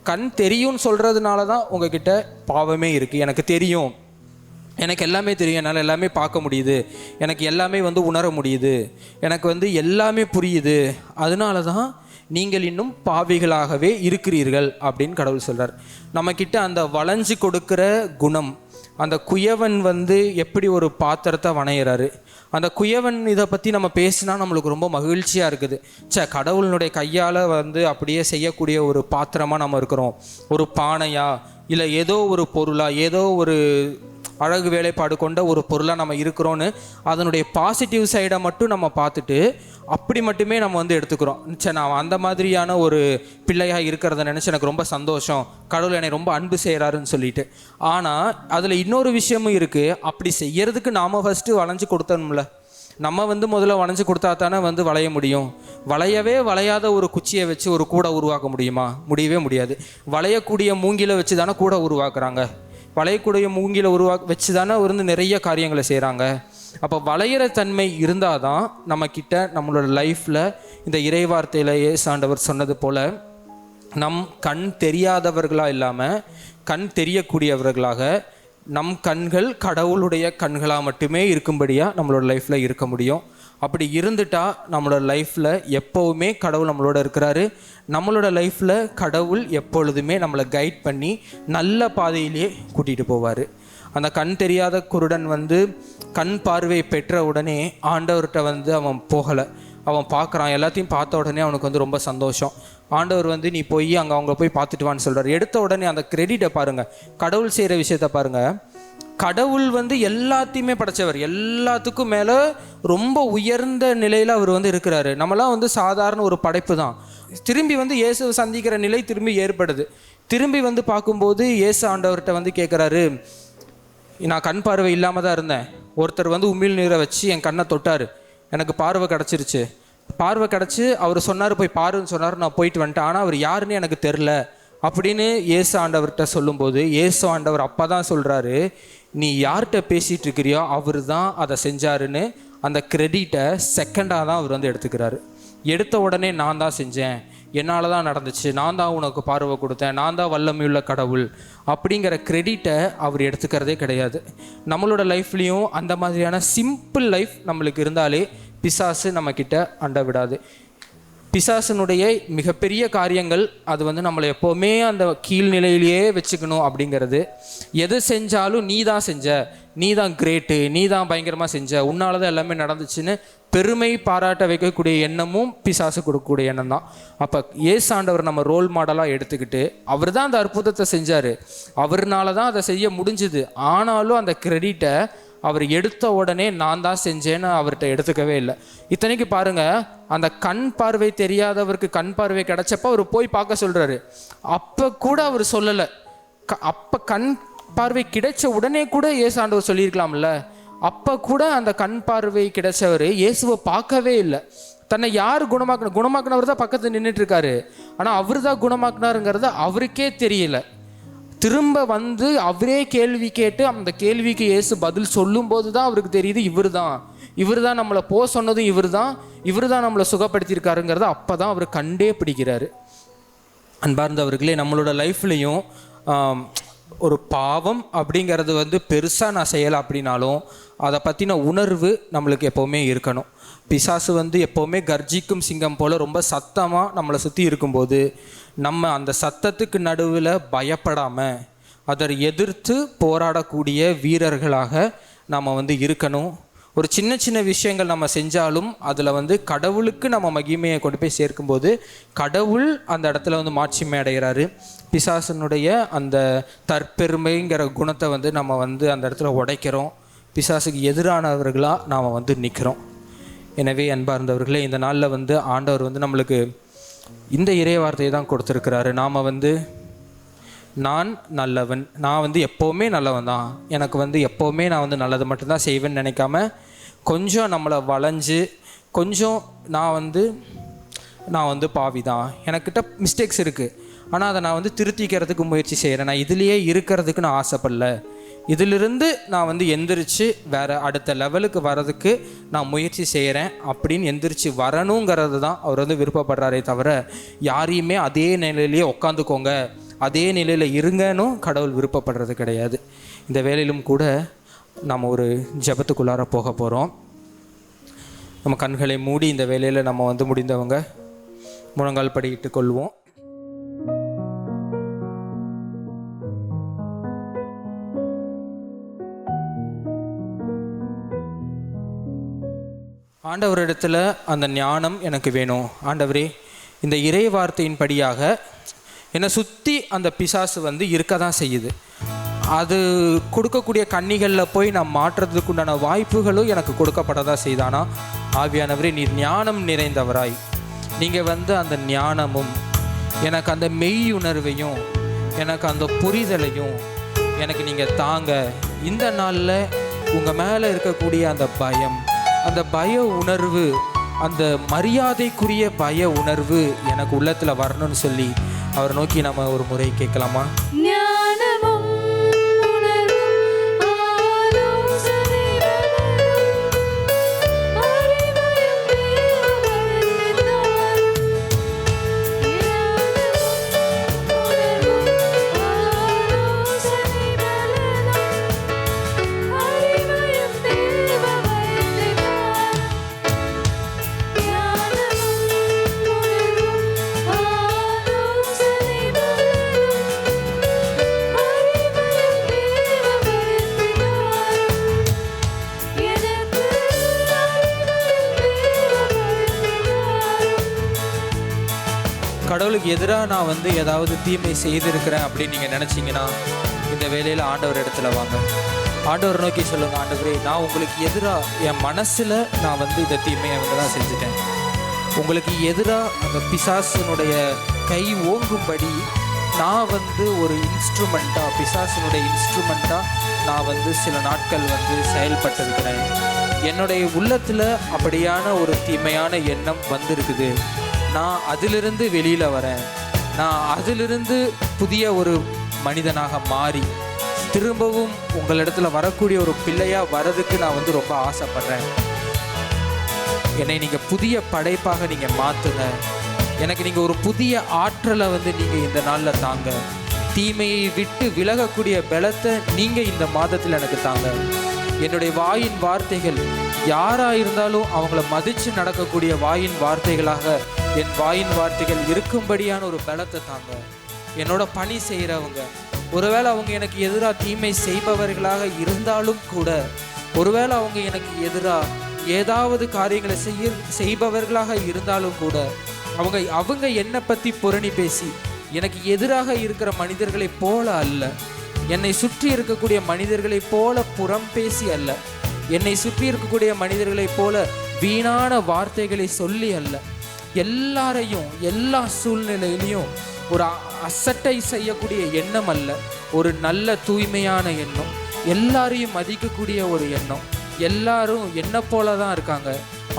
கண் தெரியும்னு சொல்கிறதுனால தான் உங்ககிட்ட பாவமே இருக்குது. எனக்கு தெரியும், எனக்கு எல்லாமே தெரியும், என்னால் எல்லாமே பார்க்க முடியுது, எனக்கு எல்லாமே வந்து உணர முடியுது, எனக்கு வந்து எல்லாமே புரியுது, அதனால தான் நீங்கள் இன்னும் பாவிகளாகவே இருக்கிறீர்கள் அப்படின்னு கடவுள் சொல்கிறார். நம்மக்கிட்ட அந்த வளைஞ்சு கொடுக்குற குணம், அந்த குயவன் வந்து எப்படி ஒரு பாத்திரத்தை வணையிறாரு, அந்த குயவன் இதை பற்றி நம்ம பேசினா நம்மளுக்கு ரொம்ப மகிழ்ச்சியாக இருக்குது. கடவுளினுடைய கையால் வந்து அப்படியே செய்யக்கூடிய ஒரு பாத்திரமாக நம்ம இருக்கிறோம், ஒரு பானையா, இல்லை ஏதோ ஒரு பொருளாக, ஏதோ ஒரு அழகு வேலைப்பாடு கொண்ட ஒரு பொருளாக நம்ம இருக்கிறோன்னு அதனுடைய பாசிட்டிவ் சைடை மட்டும் நம்ம பார்த்துட்டு அப்படி மட்டுமே நம்ம வந்து எடுத்துக்கிறோம். நான் அந்த மாதிரியான ஒரு பிள்ளையாக இருக்கிறத நினச்சி எனக்கு ரொம்ப சந்தோஷம், கடவுள் என்னை ரொம்ப அன்பு செய்கிறாருன்னு சொல்லிட்டு. ஆனால் அதில் இன்னொரு விஷயமும் இருக்குது. அப்படி செய்யறதுக்கு நாம் ஃபஸ்ட்டு வளைஞ்சு கொடுத்தோம்ல. நம்ம வந்து முதல்ல வளைஞ்சு கொடுத்தா தானே வந்து வளைய முடியும். வளையாத ஒரு குச்சியை வச்சு ஒரு கூடை உருவாக்க முடியுமா? முடியவே முடியாது. வளையக்கூடிய மூங்கிலை வச்சு தானே கூடை உருவாக்குறாங்க. வளையக்கூடிய மூங்கில வச்சு தானே வந்து நிறைய காரியங்களை செய்கிறாங்க. அப்போ வளையிற தன்மை இருந்தால் தான் நம்மக்கிட்ட நம்மளோட லைஃப்பில் இந்த இறைவார்த்தையில் இயேசு ஆண்டவர் சொன்னது போல் நம் கண் தெரியாதவர்களாக இல்லாமல் கண் தெரியக்கூடியவர்களாக, நம் கண்கள் கடவுளுடைய கண்களாக மட்டுமே இருக்கும்படியாக நம்மளோட லைஃப்பில் இருக்க முடியும். அப்படி இருந்துட்டால் நம்மளோட லைஃப்பில் எப்போவுமே கடவுள் நம்மளோட இருக்கிறாரு. நம்மளோட லைஃப்பில் கடவுள் எப்பொழுதுமே நம்மளை கைட் பண்ணி நல்ல பாதையிலேயே கூட்டிகிட்டு போவார். அந்த கண் தெரியாத குருடன் வந்து கண் பார்வை பெற்ற உடனே ஆண்டவர்கிட்ட வந்து அவன் போகலை. அவன் பார்க்குறான், எல்லாத்தையும் பார்த்த உடனே அவனுக்கு வந்து ரொம்ப சந்தோஷம். ஆண்டவர் வந்து நீ போய் அங்கே அவங்கள போய் பார்த்துட்டு வான்னு சொல்கிறார். எடுத்த உடனே அந்த கிரெடிட்டை பாருங்கள், கடவுள் செய்கிற விஷயத்தை பாருங்கள். கடவுள் வந்து எல்லாத்தையுமே படைச்சவர், எல்லாத்துக்கும் மேலே ரொம்ப உயர்ந்த நிலையில் அவர் வந்து இருக்கிறாரு. நம்மளாம் வந்து சாதாரண ஒரு படைப்பு தான். திரும்பி வந்து இயேசுவை சந்திக்கிற நிலை திரும்பி ஏற்படுது. திரும்பி வந்து பார்க்கும்போது இயேசு ஆண்டவர்கிட்ட வந்து கேட்குறாரு, நான் கண் பார்வை இல்லாமல் தான் இருந்தேன், ஒருத்தர் வந்து உமிழ் நீரை வச்சு என் கண்ணை தொட்டார், எனக்கு பார்வை கிடச்சிருச்சு. பார்வை கிடச்சி அவர் சொன்னார் போய் பாருன்னு சொன்னார், நான் போயிட்டு வந்துட்டேன், ஆனால் அவர் யாருன்னு எனக்கு தெரில அப்படின்னு இயேசு ஆண்டவர்கிட்ட சொல்லும்போது இயேசு ஆண்டவர் அப்போ தான் சொல்கிறாரு, நீ யார்கிட்ட பேசிகிட்டு இருக்கிறியோ அவர் தான் அதை செஞ்சாருன்னு அந்த கிரெடிட்டை செகண்டாக தான் அவர் வந்து எடுத்துக்கிறாரு. எடுத்த உடனே நான் தான் செஞ்சேன், என்னால் தான் நடந்துச்சு, நான் தான் உனக்கு பார்வை கொடுத்தேன், நான் தான் வல்லமையுள்ள கடவுள் அப்படிங்கிற கிரெடிட்டை அவர் எடுத்துக்கிறதே கிடையாது. நம்மளோட லைஃப்லேயும் அந்த மாதிரியான சிம்பிள் லைஃப் நம்மளுக்கு இருந்தாலே பிசாசு நம்மக்கிட்ட அண்ட விடாது. பிசாசனுடைய மிகப்பெரிய காரியங்கள் அது வந்து நம்மளை எப்போவுமே அந்த கீழ்நிலையிலேயே வச்சுக்கணும் அப்படிங்கிறது. எது செஞ்சாலும் நீ தான் செஞ்ச, நீ தான் கிரேட்டு, நீ தான் பயங்கரமாக செஞ்ச, உன்னால தான் எல்லாமே நடந்துச்சுன்னு பெருமை பாராட்ட வைக்கக்கூடிய எண்ணமும் பிசாசு கொடுக்கக்கூடிய எண்ணம் தான். அப்போ இயேசு ஆண்டவர் நம்ம ரோல் மாடலாக எடுத்துக்கிட்டு அவர் தான் அந்த அற்புதத்தை செஞ்சார், அவர்னால தான் அதை செய்ய முடிஞ்சுது. ஆனாலும் அந்த கிரெடிட்டை அவர் எடுத்த உடனே நான் தான் செஞ்சேன்னு அவர்கிட்ட எடுத்துக்கவே இல்லை. இத்தனைக்கு பாருங்க, அந்த கண் பார்வை தெரியாதவருக்கு கண் பார்வை கிடைச்சப்ப அவர் போய் பார்க்க சொல்றாரு. அப்போ கூட அவர் சொல்லலை. அப்போ கண் பார்வை கிடைச்ச உடனே கூட இயேசு ஆண்டவர் சொல்லியிருக்கலாம்ல. அப்போ கூட அந்த கண் பார்வை கிடைச்சவர் இயேசுவை பார்க்கவே இல்லை. தன்னை யார் குணமாக்குனவர் தான் பக்கத்தில் நின்றுட்டு இருக்காரு. ஆனால் அவர் தான் குணமாக்குனாருங்கிறது அவருக்கே தெரியல. திரும்ப வந்து அவரே கேள்வி கேட்டு அந்த கேள்விக்கு இயேசு பதில் சொல்லும்போது தான் அவருக்கு தெரியுது இவர் தான் நம்மளை சொன்னதும் இவர் தான் நம்மளை சுகப்படுத்தியிருக்காருங்கிறத அப்போ தான் அவர் கண்டே பிடிக்கிறாரு. அன்பார்ந்தவர்களே, நம்மளோட லைஃப்லையும் ஒரு பாவம் அப்படிங்கிறது வந்து பெருசாக நான் செய்யலை அப்படின்னாலும் அதை பற்றின உணர்வு நம்மளுக்கு எப்போவுமே இருக்கணும். பிசாசு வந்து எப்போவுமே கர்ஜிக்கும் சிங்கம் போல் ரொம்ப சத்தமாக நம்மளை சுற்றி இருக்கும்போது நம்ம அந்த சத்தத்துக்கு நடுவில் பயப்படாமல் அதை எதிர்த்து போராடக்கூடிய வீரர்களாக நம்ம வந்து இருக்கணும். ஒரு சின்ன சின்ன விஷயங்கள் நம்ம செஞ்சாலும் அதில் வந்து கடவுளுக்கு நம்ம மகிமையை கொண்டு போய் சேர்க்கும்போது கடவுள் அந்த இடத்துல வந்து மாட்சிமை அடைகிறாரு. பிசாசனுடைய அந்த தற்பெருமைங்கிற குணத்தை வந்து நம்ம வந்து அந்த இடத்துல உடைக்கிறோம். பிசாசுக்கு எதிரானவர்களாக நாம் வந்து நிற்கிறோம். எனவே அன்பார்ந்தவர்களே, இந்த நாளில் வந்து ஆண்டவர் வந்து நம்மளுக்கு இந்த இறை வார்த்தையை தான் கொடுத்துருக்கிறாரு. நாம் வந்து நான் நல்லவன், நான் வந்து எப்போவுமே நல்லவன் தான், எனக்கு வந்து எப்போவுமே நான் வந்து நல்லது மட்டும்தான் செய்வேன்னு நினைக்காம கொஞ்சம் நம்மளை வளைஞ்சு கொஞ்சம் நான் வந்து பாவி தான், எனக்கிட்ட மிஸ்டேக்ஸ் இருக்குது, ஆனால் அதை நான் வந்து திருத்திக்கிறதுக்கு முயற்சி செய்கிறேன், நான் இதுலேயே இருக்கிறதுக்கு நான் ஆசைப்படல, இதிலிருந்து நான் வந்து எந்திரிச்சு வேறு அடுத்த லெவலுக்கு வர்றதுக்கு நான் முயற்சி செய்கிறேன் அப்படின்னு எந்திரிச்சு வரணுங்கிறது தான் அவர் வந்து விருப்பப்படுறாரே தவிர யாரையுமே அதே நிலையிலேயே உட்காந்துக்கோங்க, அதே நிலையில் இருங்கன்னு கடவுள் விருப்பப்படுறது கிடையாது. இந்த வேலையிலும் கூட நம்ம ஒரு ஜெபத்துக்குள்ளார போக போகிறோம். நம்ம கண்களை மூடி இந்த வேலையில் நம்ம வந்து முடிந்தவங்க முழங்கால் படியிட்டு கொள்வோம். ஆண்டவரிடத்தில் அந்த ஞானம் எனக்கு வேணும். ஆண்டவரே, இந்த இறை வார்த்தையின் படியாக என்னை சுற்றி அந்த பிசாசு வந்து இருக்க தான் செய்யுது. அது கொடுக்கக்கூடிய கன்னிகளில் போய் நான் மாற்றுறதுக்கு உண்டான வாய்ப்புகளும் எனக்கு கொடுக்கப்படதான் செய்தானா. ஆவியானவரே, நீர் ஞானம் நிறைந்தவராய் நீங்கள் வந்து அந்த ஞானமும் எனக்கு அந்த மெய்யுணர்வையும் எனக்கு அந்த புரிதலையும் எனக்கு நீங்கள் தாங்க. இந்த நாளில் உங்கள் மேலே இருக்கக்கூடிய அந்த பயம், அந்த பய உணர்வு, அந்த மரியாதைக்குரிய பய உணர்வு எனக்கு உள்ளத்தில் வரணும்னு சொல்லி அவரை நோக்கி நம்ம ஒரு முறை கேட்கலாமா? கடவுளுக்கு எதிராக நான் வந்து ஏதாவது தீமை செய்திருக்கிறேன் அப்படின்னு நீங்கள் நினச்சிங்கன்னா இந்த வேலையில் ஆண்டவர் இடத்துல வாங்க. ஆண்டவர் நோக்கி சொல்லுங்கள், ஆண்டவரே, நான் உங்களுக்கு எதிராக என் மனசில் நான் வந்து இந்த தீமையை வந்து தான் செஞ்சுட்டேன். உங்களுக்கு எதிராக அந்த பிசாசினுடைய கை ஓங்கும்படி நான் வந்து ஒரு இன்ஸ்ட்ருமெண்ட்டாக, பிசாசினுடைய இன்ஸ்ட்ருமெண்ட்டாக நான் வந்து சில நாட்கள் வந்து செயல்பட்டிருக்கிறேன். என்னுடைய உள்ளத்தில் அப்படியான ஒரு தீமையான எண்ணம் வந்திருக்குது. நான் அதிலிருந்து வெளியில் வரேன். நான் அதிலிருந்து புதிய ஒரு மனிதனாக மாறி திரும்பவும் உங்களிடத்துல வரக்கூடிய ஒரு பிள்ளையாக வரதுக்கு நான் வந்து ரொம்ப ஆசைப்படுறேன். என்னை நீங்கள் புதிய படைப்பாக நீங்கள் மாற்றுங்க. எனக்கு நீங்கள் ஒரு புதிய ஆற்றலை வந்து நீங்கள் இந்த நாளில் தாங்க. தீமையை விட்டு விலகக்கூடிய பலத்தை நீங்கள் இந்த மாதத்தில் எனக்கு தாங்க. என்னுடைய வாயின் வார்த்தைகள் யாராக இருந்தாலும் அவங்கள மதித்து நடக்கக்கூடிய வாயின் வார்த்தைகளாக என் வாயின் வார்த்தைகள் இருக்கும்படியான ஒரு பலத்தை தாங்க. என்னோட பணி செய்கிறவங்க, ஒருவேளை அவங்க எனக்கு எதிராக தீமை செய்பவர்களாக இருந்தாலும் கூட, ஒருவேளை அவங்க எனக்கு எதிராக ஏதாவது காரியங்களை செய்பவர்களாக இருந்தாலும் கூட, அவங்க என்னை பற்றி புரணி பேசி எனக்கு எதிராக இருக்கிற மனிதர்களைப் போல அல்ல, என்னை சுற்றி இருக்கக்கூடிய மனிதர்களைப் போல புறம் பேசி அல்ல, என்னை சுற்றி இருக்கக்கூடிய மனிதர்களைப் போல வீணான வார்த்தைகளை சொல்லி அல்ல, எல்லாரையும் எல்லா சூழ்நிலையிலையும் ஒரு அசட்டை செய்யக்கூடிய எண்ணம் அல்ல, ஒரு நல்ல தூய்மையான எண்ணம், எல்லாரையும் மதிக்கக்கூடிய ஒரு எண்ணம், எல்லாரும் என்ன போல தான் இருக்காங்க,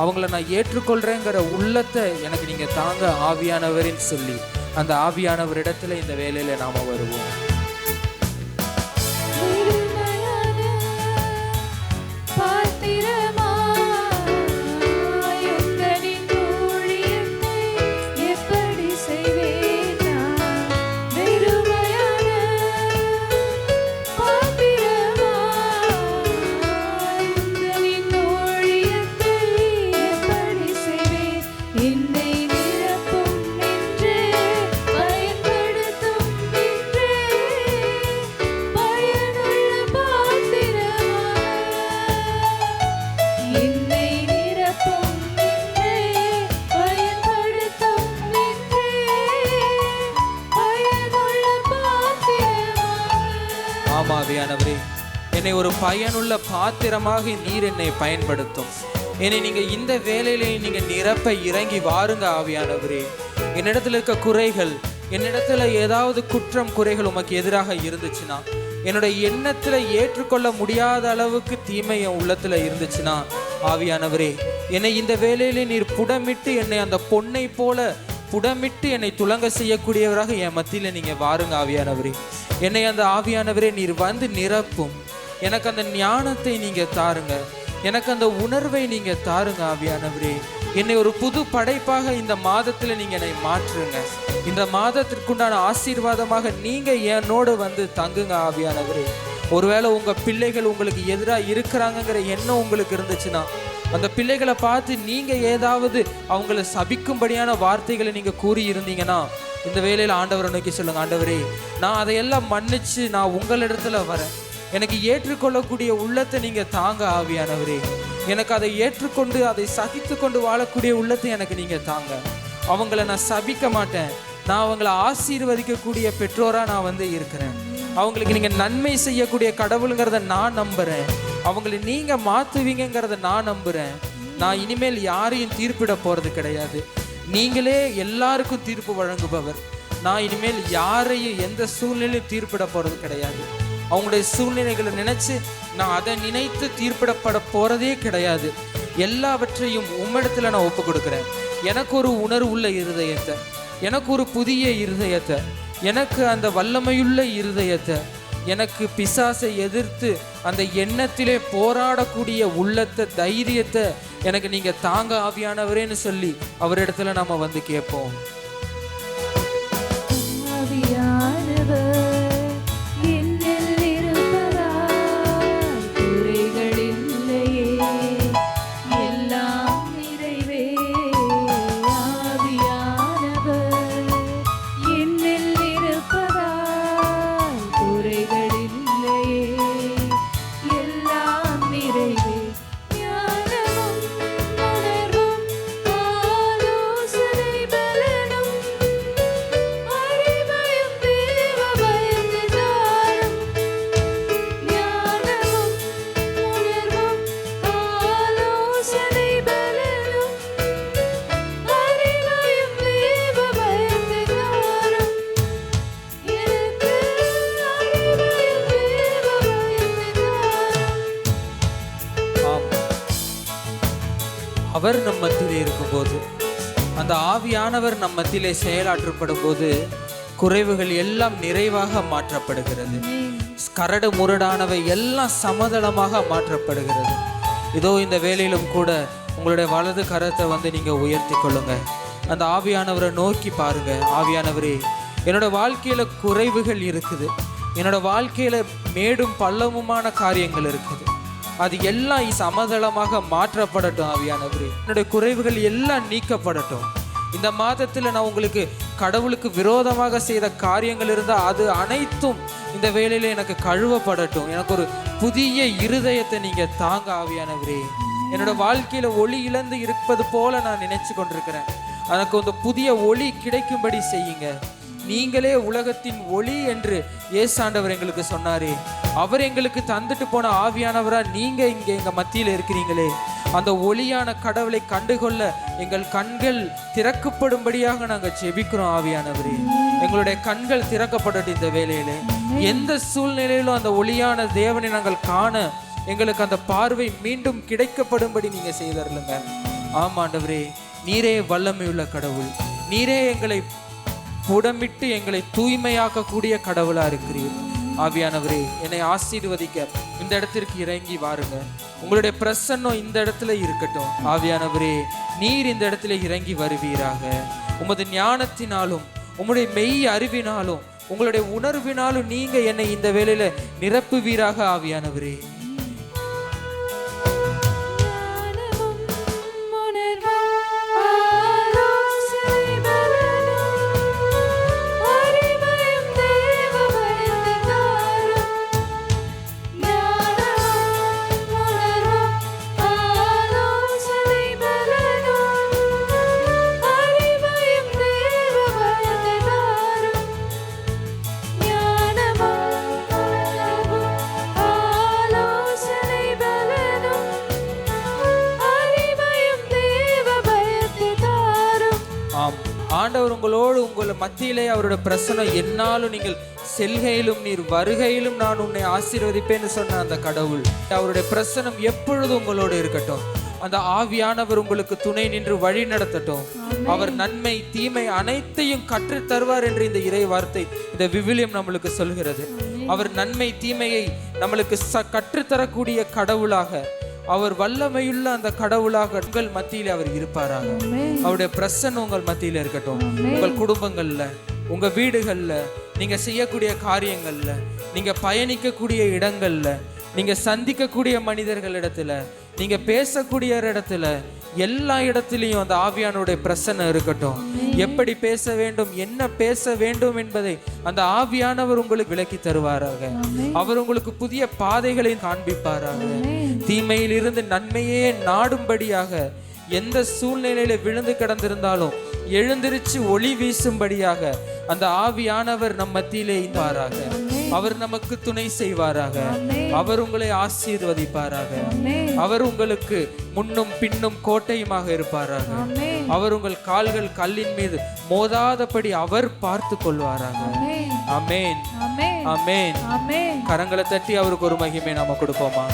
அவங்கள நான் ஏற்றுக்கொள்கிறேங்கிற உள்ளத்தை எனக்கு நீங்கள் தாங்க ஆவியானவரின்னு சொல்லி அந்த ஆவியானவரிடத்துல இந்த வேலையில் நாம் வருவோம். ஆவியானவரே, என்னை ஒரு பயனுள்ள பாத்திரமாக நீர் என்னை பயன்படுத்தும். என்னை நீங்கள் இந்த வேலையிலே நீங்கள் நிரப்ப இறங்கி வாருங்க ஆவியானவரே. என்னிடத்துல இருக்க குறைகள், என்னிடத்துல ஏதாவது குற்றம் குறைகள் உமக்கு எதிராக இருந்துச்சுன்னா, என்னுடைய எண்ணத்தில் ஏற்றுக்கொள்ள முடியாத அளவுக்கு தீமை என் உள்ளத்தில் இருந்துச்சுன்னா, ஆவியானவரே என்னை இந்த வேலையிலே நீர் புடமிட்டு என்னை அந்த பொன்னை போல புடமிட்டு என்னை துலங்க செய்யக்கூடியவராக என் மத்தியில் நீங்கள் வாருங்க ஆவியானவரே. என்னை அந்த ஆவியானவரே நீர் வந்து நிரப்பும். எனக்கு அந்த ஞானத்தை நீங்கள் தாருங்க, எனக்கு அந்த உணர்வை நீங்கள் தாருங்க ஆவியானவரே. என்னை ஒரு புது படைப்பாக இந்த மாதத்தில் நீங்கள் என்னை மாற்றுங்க. இந்த மாதத்திற்குண்டான ஆசீர்வாதமாக நீங்கள் என்னோடு வந்து தங்குங்க ஆவியானவரே. ஒருவேளை உங்கள் பிள்ளைகள் உங்களுக்கு எதிராக இருக்கிறாங்கங்கிற எண்ணம் உங்களுக்கு இருந்துச்சுன்னா, அந்த பிள்ளைகளை பார்த்து நீங்கள் ஏதாவது அவங்கள சபிக்கும்படியான வார்த்தைகளை நீங்கள் கூறி இருந்தீங்கன்னா, இந்த வேளையில் ஆண்டவரை நோக்கி சொல்லுங்க, ஆண்டவரே நான் அதையெல்லாம் மன்னிச்சு நான் உங்களிடத்துல வரேன். எனக்கு ஏற்றுக்கொள்ளக்கூடிய உள்ளத்தை நீங்கள் தாங்க ஆவியானவரே. எனக்கு அதை ஏற்றுக்கொண்டு அதை சகித்து கொண்டு வாழக்கூடிய உள்ளத்தை எனக்கு நீங்கள் தாங்க. அவங்கள நான் சபிக்க மாட்டேன், நான் அவங்கள ஆசீர்வதிக்கக்கூடிய பெற்றோராக நான் வந்து இருக்கிறேன். அவங்களுக்கு நீங்கள் நன்மை செய்யக்கூடிய கடவுளுங்கிறத நான் நம்புகிறேன். அவங்களை நீங்கள் மாற்றுவீங்கிறத நான் நம்புகிறேன். நான் இனிமேல் யாரையும் தீர்ப்பிட போகிறது கிடையாது. நீங்களே எல்லாருக்கும் தீர்ப்பு வழங்குபவர். நான் இனிமேல் யாரையும் எந்த சூழ்நிலையும் தீர்ப்பிட போகிறது கிடையாது. அவங்களுடைய சூழ்நிலைகளை நினச்சி நான் அதை நினைத்து தீர்ப்பிடப்பட போகிறதே கிடையாது. எல்லாவற்றையும் உம்மிடத்தில் நான் ஒப்பு கொடுக்குறேன். எனக்கு ஒரு உணர்வுள்ள இருதயத்தை, எனக்கு ஒரு புதிய இருதயத்தை, எனக்கு அந்த வல்லமையுள்ள இருதயத்தை, எனக்கு பிசாசை எதிர்த்து அந்த எண்ணத்திலே போராடக்கூடிய உள்ளத்தை, தைரியத்தை எனக்கு நீங்கள் தாங்க ஆவியானவரேன்னு சொல்லி அவரிடத்துல நம்ம வந்து கேட்போம். அவர் நம் மத்தியிலே இருக்கும்போது, அந்த ஆவியானவர் நம் மத்தியிலே செயலாற்றப்படும் போது குறைவுகள் எல்லாம் நிறைவாக மாற்றப்படுகிறது. கரடு முரடானவை எல்லாம் சமதளமாக மாற்றப்படுகிறது. இதோ இந்த வேளையிலும் கூட உங்களுடைய வலது கரத்தை வந்து நீங்கள் உயர்த்தி கொள்ளுங்க. அந்த ஆவியானவரை நோக்கி பாருங்க. ஆவியானவரே, என்னோட வாழ்க்கையில் குறைவுகள் இருக்குது, என்னோட வாழ்க்கையில் மேடும் பள்ளமுமான காரியங்கள் இருக்குது, அது எல்லாம் சமதளமாக மாற்றப்படட்டும். ஆவியானவரே, என்னுடைய குறைவுகள் எல்லாம் நீக்கப்படட்டும். இந்த மாதத்தில் நான் உங்களுக்கு கடவுளுக்கு விரோதமாக செய்த காரியங்கள் இருந்தால் அது அனைத்தும் இந்த வேளையில எனக்கு கழுவப்படட்டும். எனக்கு ஒரு புதிய இருதயத்தை நீங்க தாங்க ஆவியானவரே. என்னோட வாழ்க்கையில ஒளி இழந்து இருப்பது போல நான் நினைச்சு கொண்டிருக்கிறேன். எனக்கு அந்த புதிய ஒளி கிடைக்கும்படி செய்யுங்க. நீங்களே உலகத்தின் ஒளி என்று ஏசாண்டவர் எங்களுக்கு சொன்னாரே, அவர் எங்களுக்கு தந்துட்டு போன ஆவியானவரா நீங்க இங்க எங்க மத்தியில் இருக்கிறீங்களே, அந்த ஒளியான கடவுளை கண்டுகொள்ள எங்கள் கண்கள் திறக்கப்படும்படியாக நாங்கள் ஜெபிக்கிறோம். ஆவியானவரே, எங்களுடைய கண்கள் திறக்கப்படட்டும். இந்த வேளையிலே எந்த சூழ்நிலையிலும் அந்த ஒளியான தேவனை நாங்கள் காண எங்களுக்கு அந்த பார்வை மீண்டும் கிடைக்கப்படும்படி நீங்க செய்தருளுங்க. ஆமாண்டவரே, நீரே வல்லமையுள்ள கடவுள். நீரே எங்களை புடமிட்டு எங்களை தூய்மையாக்கக்கூடிய கடவுளா இருக்கிறீர். ஆவியானவரே, என்னை ஆசீர்வதிக்க இந்த இடத்திற்கு இறங்கி வாருங்க. உங்களுடைய பிரசன்னம் இந்த இடத்துல இருக்கட்டும். ஆவியானவரே, நீர் இந்த இடத்துல இறங்கி வருவீராக. உமது ஞானத்தினாலும் உம்முடைய மெய் அறிவினாலும் உங்களுடைய உணர்வினாலும் நீங்க என்னை இந்த வேளையில நிரப்புவீராக. ஆவியானவரே, ஆண்டவர் உங்களோடு உங்களை மத்தியிலே அவருடைய பிரசன்னம் என்னாலும் நீங்கள் செல்கையிலும் நீர் வருகையிலும் நான் உன்னை ஆசீர்வதிப்பேன்னு சொன்ன அந்த கடவுள் அவருடைய பிரசன்னம் எப்பொழுதும் உங்களோடு இருக்கட்டும். அந்த ஆவியானவர் உங்களுக்கு துணை நின்று வழி நடத்தட்டும். அவர் நன்மை தீமை அனைத்தையும் கற்று தருவார் என்று இந்த இறை வார்த்தை, இந்த விவிலியம் நம்மளுக்கு சொல்கிறது. அவர் நன்மை தீமையை நம்மளுக்கு கற்றுத்தரக்கூடிய கடவுளாக, அவர் வல்லமையுள்ள அந்த கடவுளாக உங்கள் மத்தியில அவர் இருப்பாராக. அவருடைய பிரசன்னம் உங்கள் மத்தியில இருக்கட்டும். உங்கள் குடும்பங்கள்ல, உங்க வீடுகள்ல, நீங்க செய்யக்கூடிய காரியங்கள்ல, நீங்க பயணிக்கக்கூடிய இடங்கள்ல, நீங்க சந்திக்கக்கூடிய மனிதர்களிடத்துல, நீங்க பேசக்கூடிய இடத்துல, எல்லா இடத்திலையும் அந்த ஆவியானுடைய பிரசன்னம் இருக்கட்டும். எப்படி பேச வேண்டும், என்ன பேச வேண்டும் என்பதை அந்த ஆவியானவர் உங்களுக்கு விளக்கி தருவாராக. அவர் உங்களுக்கு புதிய பாதைகளை காண்பிப்பாராக. தீமையில் இருந்து நன்மையே நாடும்படியாக, எந்த சூழ்நிலையில விழுந்து கிடந்திருந்தாலும் எழுந்திருச்சு ஒளி வீசும்படியாக அந்த ஆவியானவர் நம் மத்தியிலே இருப்பாராக. அவர் நமக்கு துணை செய்வாராக. அவர் உங்களை ஆசீர்வதிப்பாராக. அவர் உங்களுக்கு முன்னும் பின்னும் கோட்டையுமாக இருப்பாராக. அவர் உங்கள் கால்கள் கல்லின் மீது மோதாதபடி அவர் பார்த்து கொள்வாராக. ஆமென், ஆமென். கரங்களை தட்டி அவருக்கு ஒரு மகிமை நாம கொடுப்போமா?